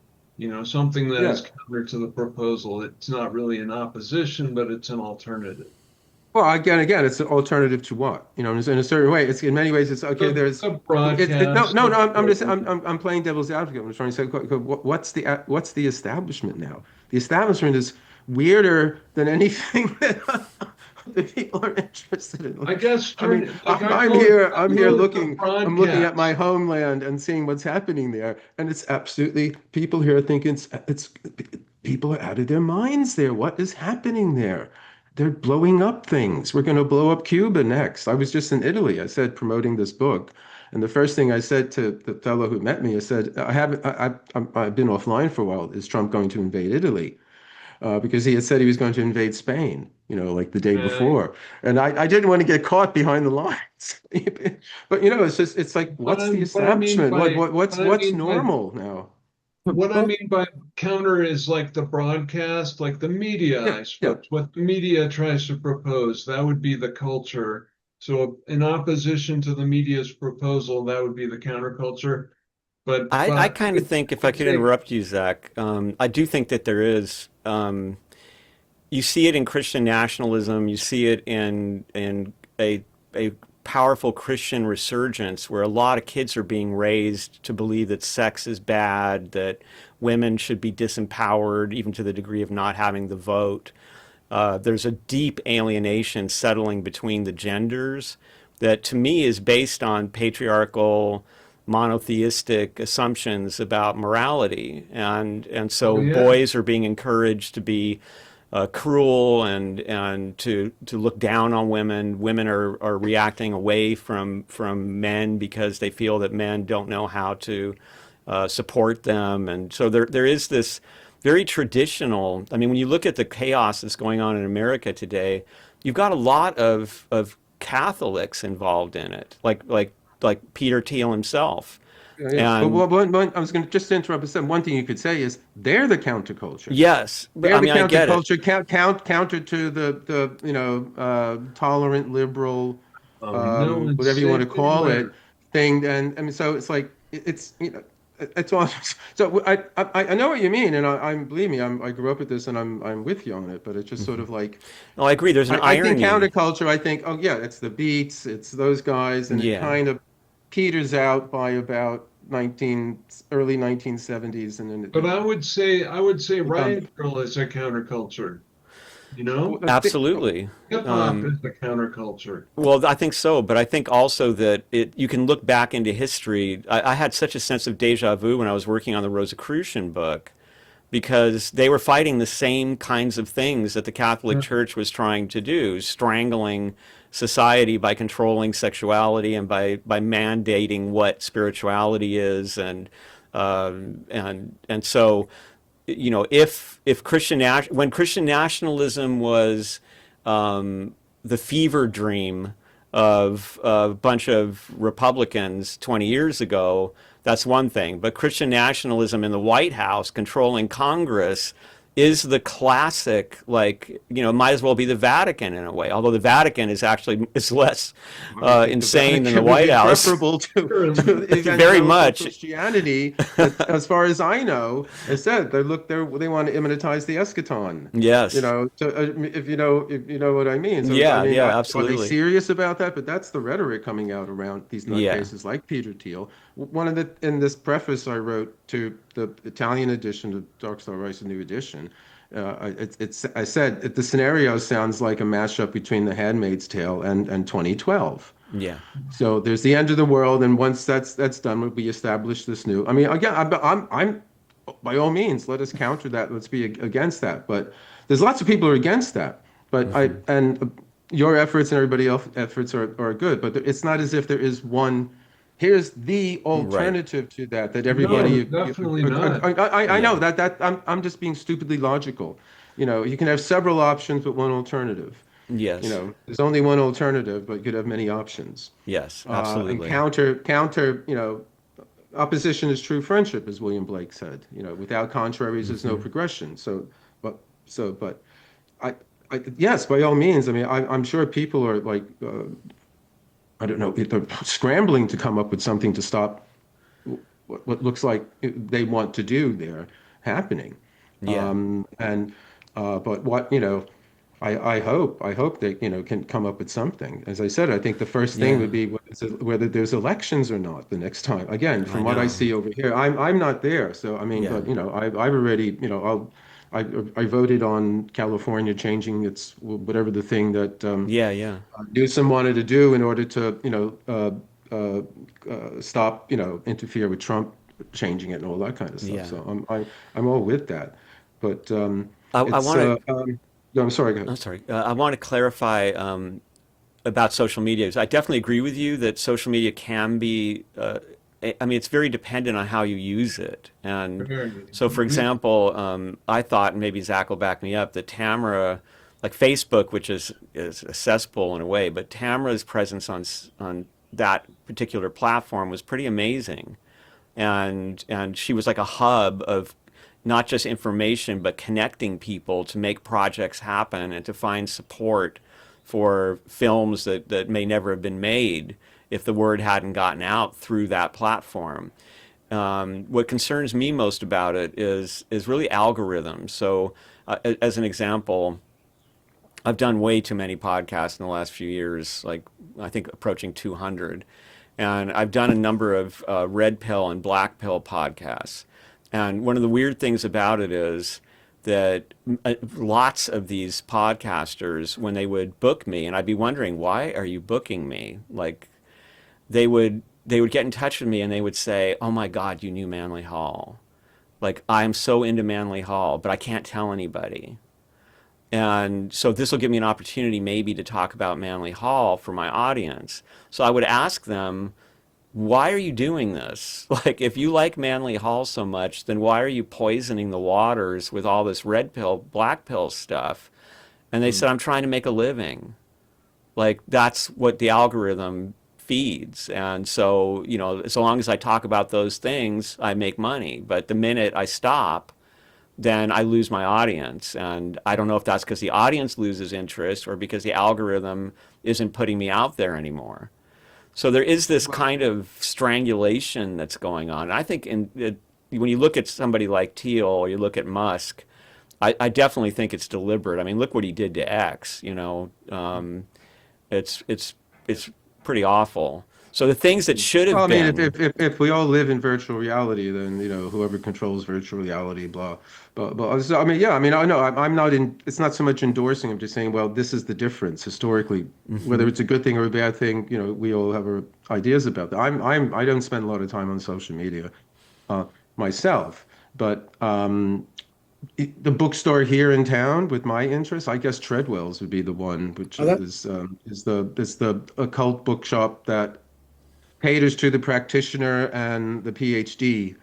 something that is Yeah. counter to the proposal. It's not really an opposition, but it's an alternative. Well, again, it's an alternative to what? In a certain way, it's in many ways, it's okay. The No, broadcast, no, the no. I'm just, program. I'm playing devil's advocate. I'm trying to say, what's the establishment now? The establishment is weirder than anything that the people are interested in. I guess I mean, turn like I'm I here call it the looking, I'm looking at my broadcast. homeland and seeing what's happening there, and it's absolutely people here think it's people are out of their minds there. What is happening there? They're blowing up things. We're going to blow up Cuba next. I was just in Italy. I said promoting this book, and the first thing I said to the fellow who met me, I said, "I haven't. I've been offline for a while. Is Trump going to invade Italy?" Because he had said he was going to invade Spain, like the day Uh, before, and I didn't want to get caught behind the lines. But it's like, what's the what I mean establishment? by What's normal now? what I mean by counter is like the broadcast, like the media, Yeah, I yeah. suppose. What the media tries to propose, that would be the culture. So in opposition to the media's proposal, that would be the counterculture. I But kind of think, if I would could say interrupt you, Zach, I do think that there is. You see it in Christian nationalism. You see it in a powerful Christian resurgence where a lot of kids are being raised to believe that sex is bad, that women should be disempowered, even to the degree of not having the vote. There's a deep alienation settling between the genders that, to me, is based on patriarchal, monotheistic assumptions about morality, and oh so yeah. boys are being encouraged to be cruel and to look down on women. Women are reacting away from men because they feel that men don't know how to support them, and so there is this very traditional. I mean, when you look at the chaos that's going on in America today, you've got a lot of Catholics involved in it, like Peter Thiel himself, Yeah, yeah. But and I was going to just interrupt and say one thing you could say is they're the counterculture. yes, but They're I the mean, I get it. counterculture, counter to the tolerant tolerant, liberal, No, and whatever you want say to call it, later. thing. And I mean, so it's like it's it's all. So I know what you mean, and I'm believe me, I grew up with this, and I'm with you on it. But it's just sort Mhm. of like No, I agree. There's an I think irony. counterculture. I think yeah, it's the Beats, it's those guys, and it Yeah. kind of peters out by about 1970s, and then But I would say becomes. Riot Girl is a counterculture, you know? Absolutely. Hip hop Um, is a counterculture. well, I think so, but I think also that you can look back into history. I had such a sense of deja vu when I was working on the Rosicrucian book because they were fighting the same kinds of things that the Catholic Yeah. Church was trying to do, strangling society by controlling sexuality and by mandating what spirituality is, and so if when Christian nationalism was the fever dream of a bunch of Republicans 20 years ago, that's one thing. But Christian nationalism in the White House controlling Congress is the classic, like, might as well be the Vatican in a way, although the Vatican is less I would think the insane than the Vatican would White be House. preferable to Very evangelical much. Christianity. That, as far as I know, as said, they want to immanentize the eschaton. Yes. If you know what I mean. So I Yeah, mean, yeah, are they absolutely. serious about that? But that's the rhetoric coming out around these Yeah. nutcases like Peter Thiel. One of the in this preface I wrote to the Italian edition of Dark Star Rise, a new edition. I said the scenario sounds like a mashup between The Handmaid's Tale and 2012. Yeah. So there's the end of the world, and once that's done, we establish this new. I mean, again, I'm by all means, let us counter that. Let's be against that. But there's lots of people who are against that. But I Hmm. and your efforts and everybody else's efforts are good. But it's not as if there is one. Here's the Right. alternative to that No, everybody. definitely not. I Yeah. know that I'm just being stupidly logical. You can have several options, but one alternative. Yes. There's only one alternative, but you could have many options. Yes, And absolutely. counter, opposition is true friendship, as William Blake said. Without contraries, there's no Hmm. progression. But yes, by all means. I mean, I'm sure people are like, I don't know, they're scrambling to come up with something to stop what looks like they want to do there happening. Yeah. And but I hope they can come up with something. As I said, I think the first thing would Yeah. be whether there's elections or not the next time. Again, I from what I know. see over here, I'm not there. So I mean, Yeah. but I've already I voted on California changing its whatever the thing that Yeah, yeah. Newsom wanted to do in order to stop interfere with Trump changing it and all that kind of stuff. Yeah. So I'm all with that, but I it's want to no, I'm sorry, go I'm ahead. sorry. I want to clarify about social media. I definitely agree with you that social media can be, I mean, it's very dependent on how you use it. And Very. so, for Mhm. example, I thought, and maybe Zach will back me up, that Tamara, like Facebook, which is a cesspool in a way, but Tamara's presence on that particular platform was pretty amazing. And she was like a hub of not just information but connecting people to make projects happen and to find support for films that may never have been made if the word hadn't gotten out through that platform. What concerns me most about it is really algorithms. So, as an example, I've done way too many podcasts in the last few years, like I think approaching 200. And I've done a number of red pill and black pill podcasts. And one of the weird things about it is that lots of these podcasters, when they would book me, and I'd be wondering, why are you booking me? Like they would get in touch with me and they would say, "Oh my God, you knew Manly Hall. Like I'm so into Manly Hall, but I can't tell anybody." And so this will give me an opportunity maybe to talk about Manly Hall for my audience. So I would ask them, why are you doing this? Like, if you like Manly Hall so much, then why are you poisoning the waters with all this red pill, black pill stuff? And they Mm. said, I'm trying to make a living. Like, that's what the algorithm feeds. And so, as long as I talk about those things, I make money. But the minute I stop, then I lose my audience. And I don't know if that's because the audience loses interest or because the algorithm isn't putting me out there anymore. So there is this Well, kind of strangulation that's going on. And I think when you look at somebody like Thiel or you look at Musk, I definitely think it's deliberate. I mean, look what he did to X. It's pretty awful. So the things that should well, have I mean, been, if we all live in virtual reality, then whoever controls virtual reality, blah, but so, I mean, yeah, I mean, I know I'm not in. It's not so much endorsing. I'm just saying, well, this is the difference historically. Whether hmm. it's a good thing or a bad thing, we all have our ideas about that. I don't spend a lot of time on social media uh, myself, but the bookstore here in town with my interests, I guess Treadwell's would be the one, which Oh, that is the occult bookshop that caters to the practitioner and the PhD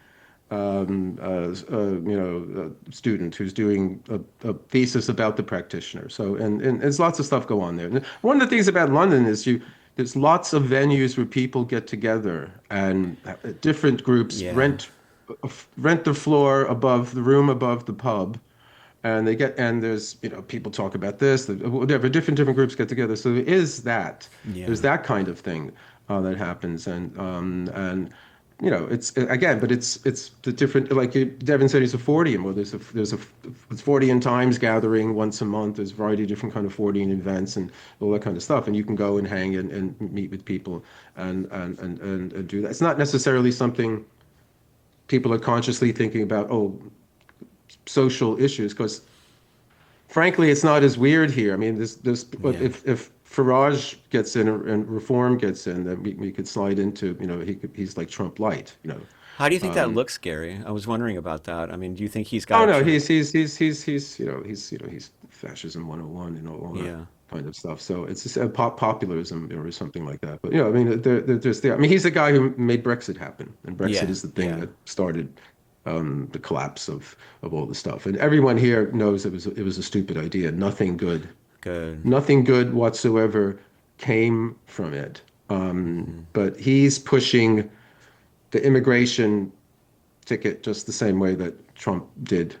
student who's doing a thesis about the practitioner. So and there's lots of stuff go on there. And one of the things about London is there's lots of venues where people get together and different groups Yeah, rent the floor above the room above the pub and there's people talk about this, whatever, different groups get together. So there is that. Yeah. There's that kind of thing that happens, and it's again, but it's the different. Like Devin said, he's a Fortean. Well, there's a Fortean Times gathering once a month. There's a variety of different kind of Fortean events and all that kind of stuff, and you can go and hang and meet with people and do that. It's not necessarily something people are consciously thinking about. Oh, social issues, because frankly, it's not as weird here. I mean, but Yeah. if Farage gets in and Reform gets in, then we could slide into, he's like Trump light, How do you think that looks, Gary? I was wondering about that. I mean, do you think he's got Oh a no, chance? he's fascism 101 and all that Yeah. kind of stuff. So it's just populism or something like that. But I mean, I mean, he's the guy who made Brexit happen, and Brexit Yeah. is the thing Yeah. that started the collapse of all the stuff. And everyone here knows it was a stupid idea. Good. Nothing good whatsoever came from it. But he's pushing the immigration ticket just the same way that Trump did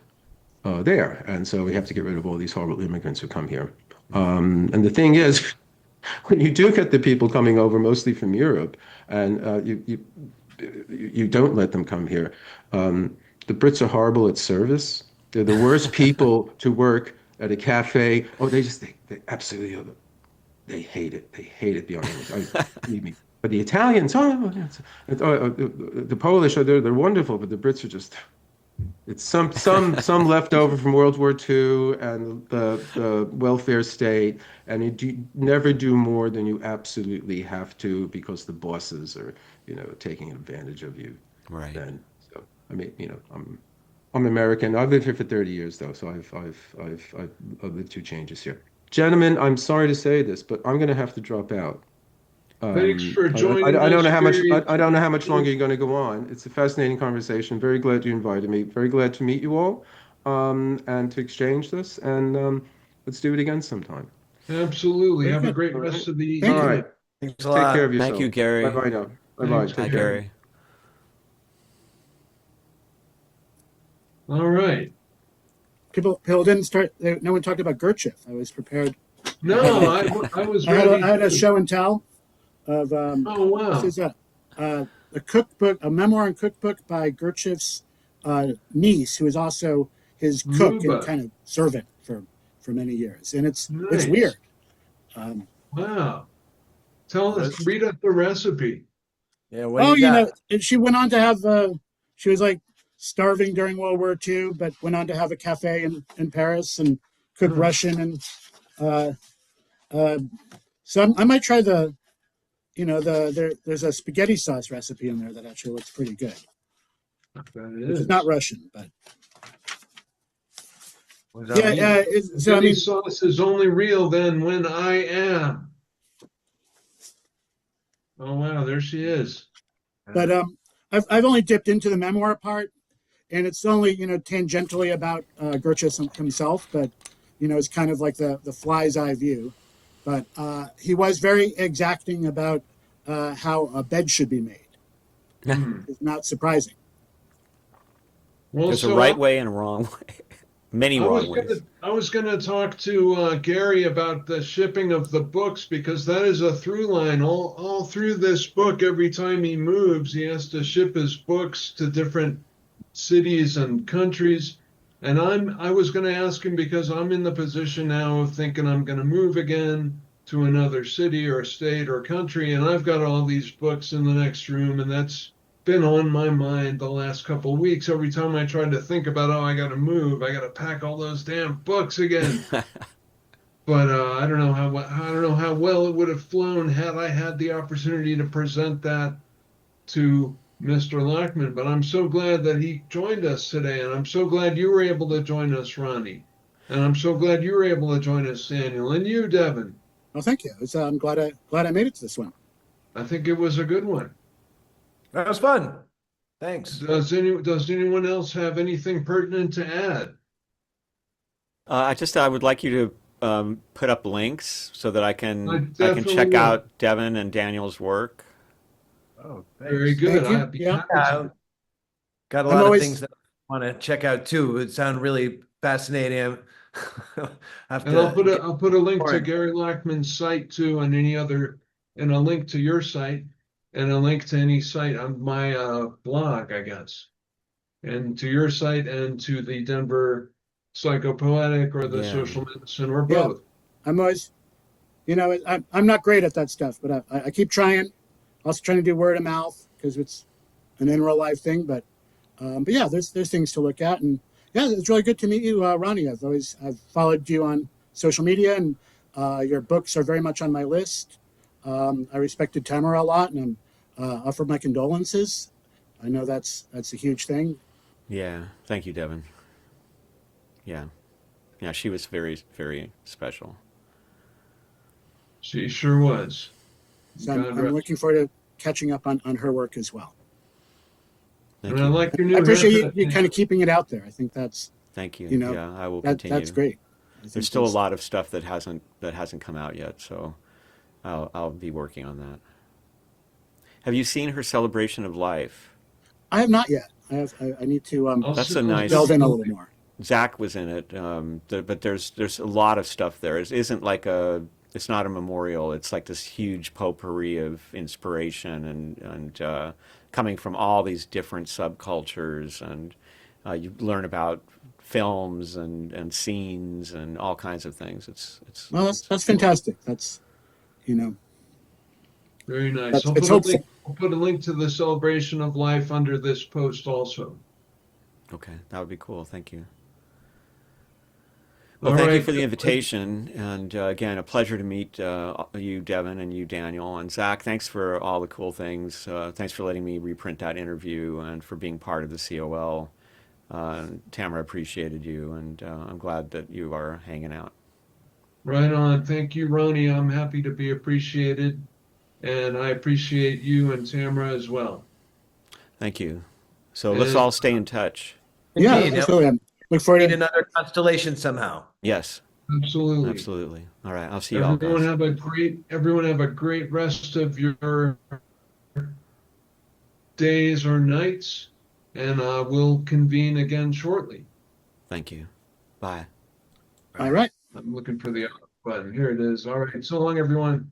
there. And so we have to get rid of all these horrible immigrants who come here. And the thing is, when you do get the people coming over, mostly from Europe, and you don't let them come here, the Brits are horrible at service. They're the worst people to work at a cafe. Oh, they absolutely, they hate it. They hate it beyond believe me. But the Italians, the Polish, they're wonderful, but the Brits are just. It's some leftover from World War II and the welfare state, and you never do more than you absolutely have to because the bosses are, taking advantage of you. Right. Then, so I mean, I'm American. I've lived here for 30 years though, so I've lived two changes here. Gentlemen, I'm sorry to say this, but I'm going to have to drop out. Thanks for I joining don't us, know how much Gary. I don't know how much longer you're going to go on. It's a fascinating conversation. Very glad you invited me. Very glad to meet you all, and to exchange this. And let's do it again sometime. Absolutely. Very Have a good. great All right. rest of the Thank All you. evening. right. Thanks a Take care of lot. Thank you, yourself. Bye Gary. bye now. Bye bye. Thanks, Hi, Take care. Gary. All right. People didn't start. No one talked about Gurdjieff. I was prepared. No, I was ready I had a to. show and tell of Oh, this wow. is a cookbook, a memoir and cookbook by Gurdjieff's niece, who is also his cook and Nuba. kind of servant for many years, and it's weird. Nice. Um, Wow. Tell us, read us the recipe. Yeah, what do you got? and she went on to have. She was like starving during World War II, but went on to have a cafe in Paris and cook Huh. Russian and. Uh, uh, so I might try there's a spaghetti sauce recipe in there that actually looks pretty good, That which is not is. Russian, but What does that yeah. mean? So I Spaghetti mean, sauce is only real then when I am. Oh, wow. There she is. but I've only dipped into the memoir part, and it's only tangentially about Gurdjieff himself, but it's kind of like the fly's eye view. But he was very exacting about how a bed should be made. Hmm. It's not surprising. Well, There's a so right way and a wrong way. Many wrong ways. I was gonna talk to Gary about the shipping of the books because that is a through line all through this book. Every time he moves, he has to ship his books to different cities and countries. And I was gonna ask him because I'm in the position now of thinking I'm gonna move again to another city or state or country, and I've got all these books in the next room, and that's been on my mind the last couple of weeks. Every time I try to think about, oh, I got to move, I got to pack all those damn books again. But I don't know how well it would have flown had I had the opportunity to present that to Mr. Lachman. But I'm so glad that he joined us today, and I'm so glad you were able to join us, Ronnie, and I'm so glad you were able to join us, Daniel, and you, Devin. Well, thank you. I'm glad I made it to this one. I think it was a good one. That was fun. Thanks. Does anyone else have anything pertinent to add? I would like you to put up links so that I I can definitely check will. out Devin and Daniel's work. Oh, Very thanks. good. Thank you. I'd be Yeah. happy Yeah, to. got a I'm lot of always things that I want to check out too. It sound really fascinating. Have And I'll to put a link to more. Gary Lachman's site too, and any other, and a link to your site, and a link to any site on my blog, I guess, and to your site and to the Denver Psychopoetic or the Yeah. Social Medicine or Yeah, both. I'm always, I'm not great at that stuff, but I keep trying. Also trying to do word of mouth because it's an in real life thing. But yeah, there's things to look at, and yeah, it's really good to meet you, Ronnie. I've followed you on social media, and your books are very much on my list. I respected Tamara a lot, and offered my condolences. I know that's a huge thing. Yeah. Thank you, Devin. Yeah. Yeah, she was very, very special. She sure was. So God I'm rest. looking forward to catching up on her work as well. And Thank I you. like your I new appreciate haircut. you kind of keeping it out there. I think that's Thank you. you know Yeah, I will that's continue. great. I There's think still a that's lot of stuff that hasn't come out yet, so I'll be working on that. Have you seen her celebration of life? I have not yet. I need to That's a I'll delve nice. send in a you little more. Zach was in it, but there's a lot of stuff there. It isn't like a. It's not a memorial. It's like this huge potpourri of inspiration and coming from all these different subcultures, and you learn about films and scenes and all kinds of things. Well, It's that's fantastic. That's you know very nice. that's it's hopeful. I'll put a link to the celebration of life under this post also. okay. That would be cool. Thank you. Well, All thank you right. for the invitation, and again, a pleasure to meet you, Devin, and you, Daniel, and Zach. Thanks for all the cool things. Thanks for letting me reprint that interview and for being part of the COL. Tamara appreciated you, and I'm glad that you are hanging out. Right on. Thank you, Ronnie. I'm happy to be appreciated, and I appreciate you and Tamara as well. Thank you. So let's And all stay in touch. Yeah, Indeed. absolutely. I'm look forward Need to. another constellation somehow. Yes, absolutely. absolutely. All right, I'll see you all, guys. Everyone have a great rest of your days or nights, and we'll convene again shortly. Thank you. Bye. All right. I'm looking for the button. Here it is. All right. So long, everyone.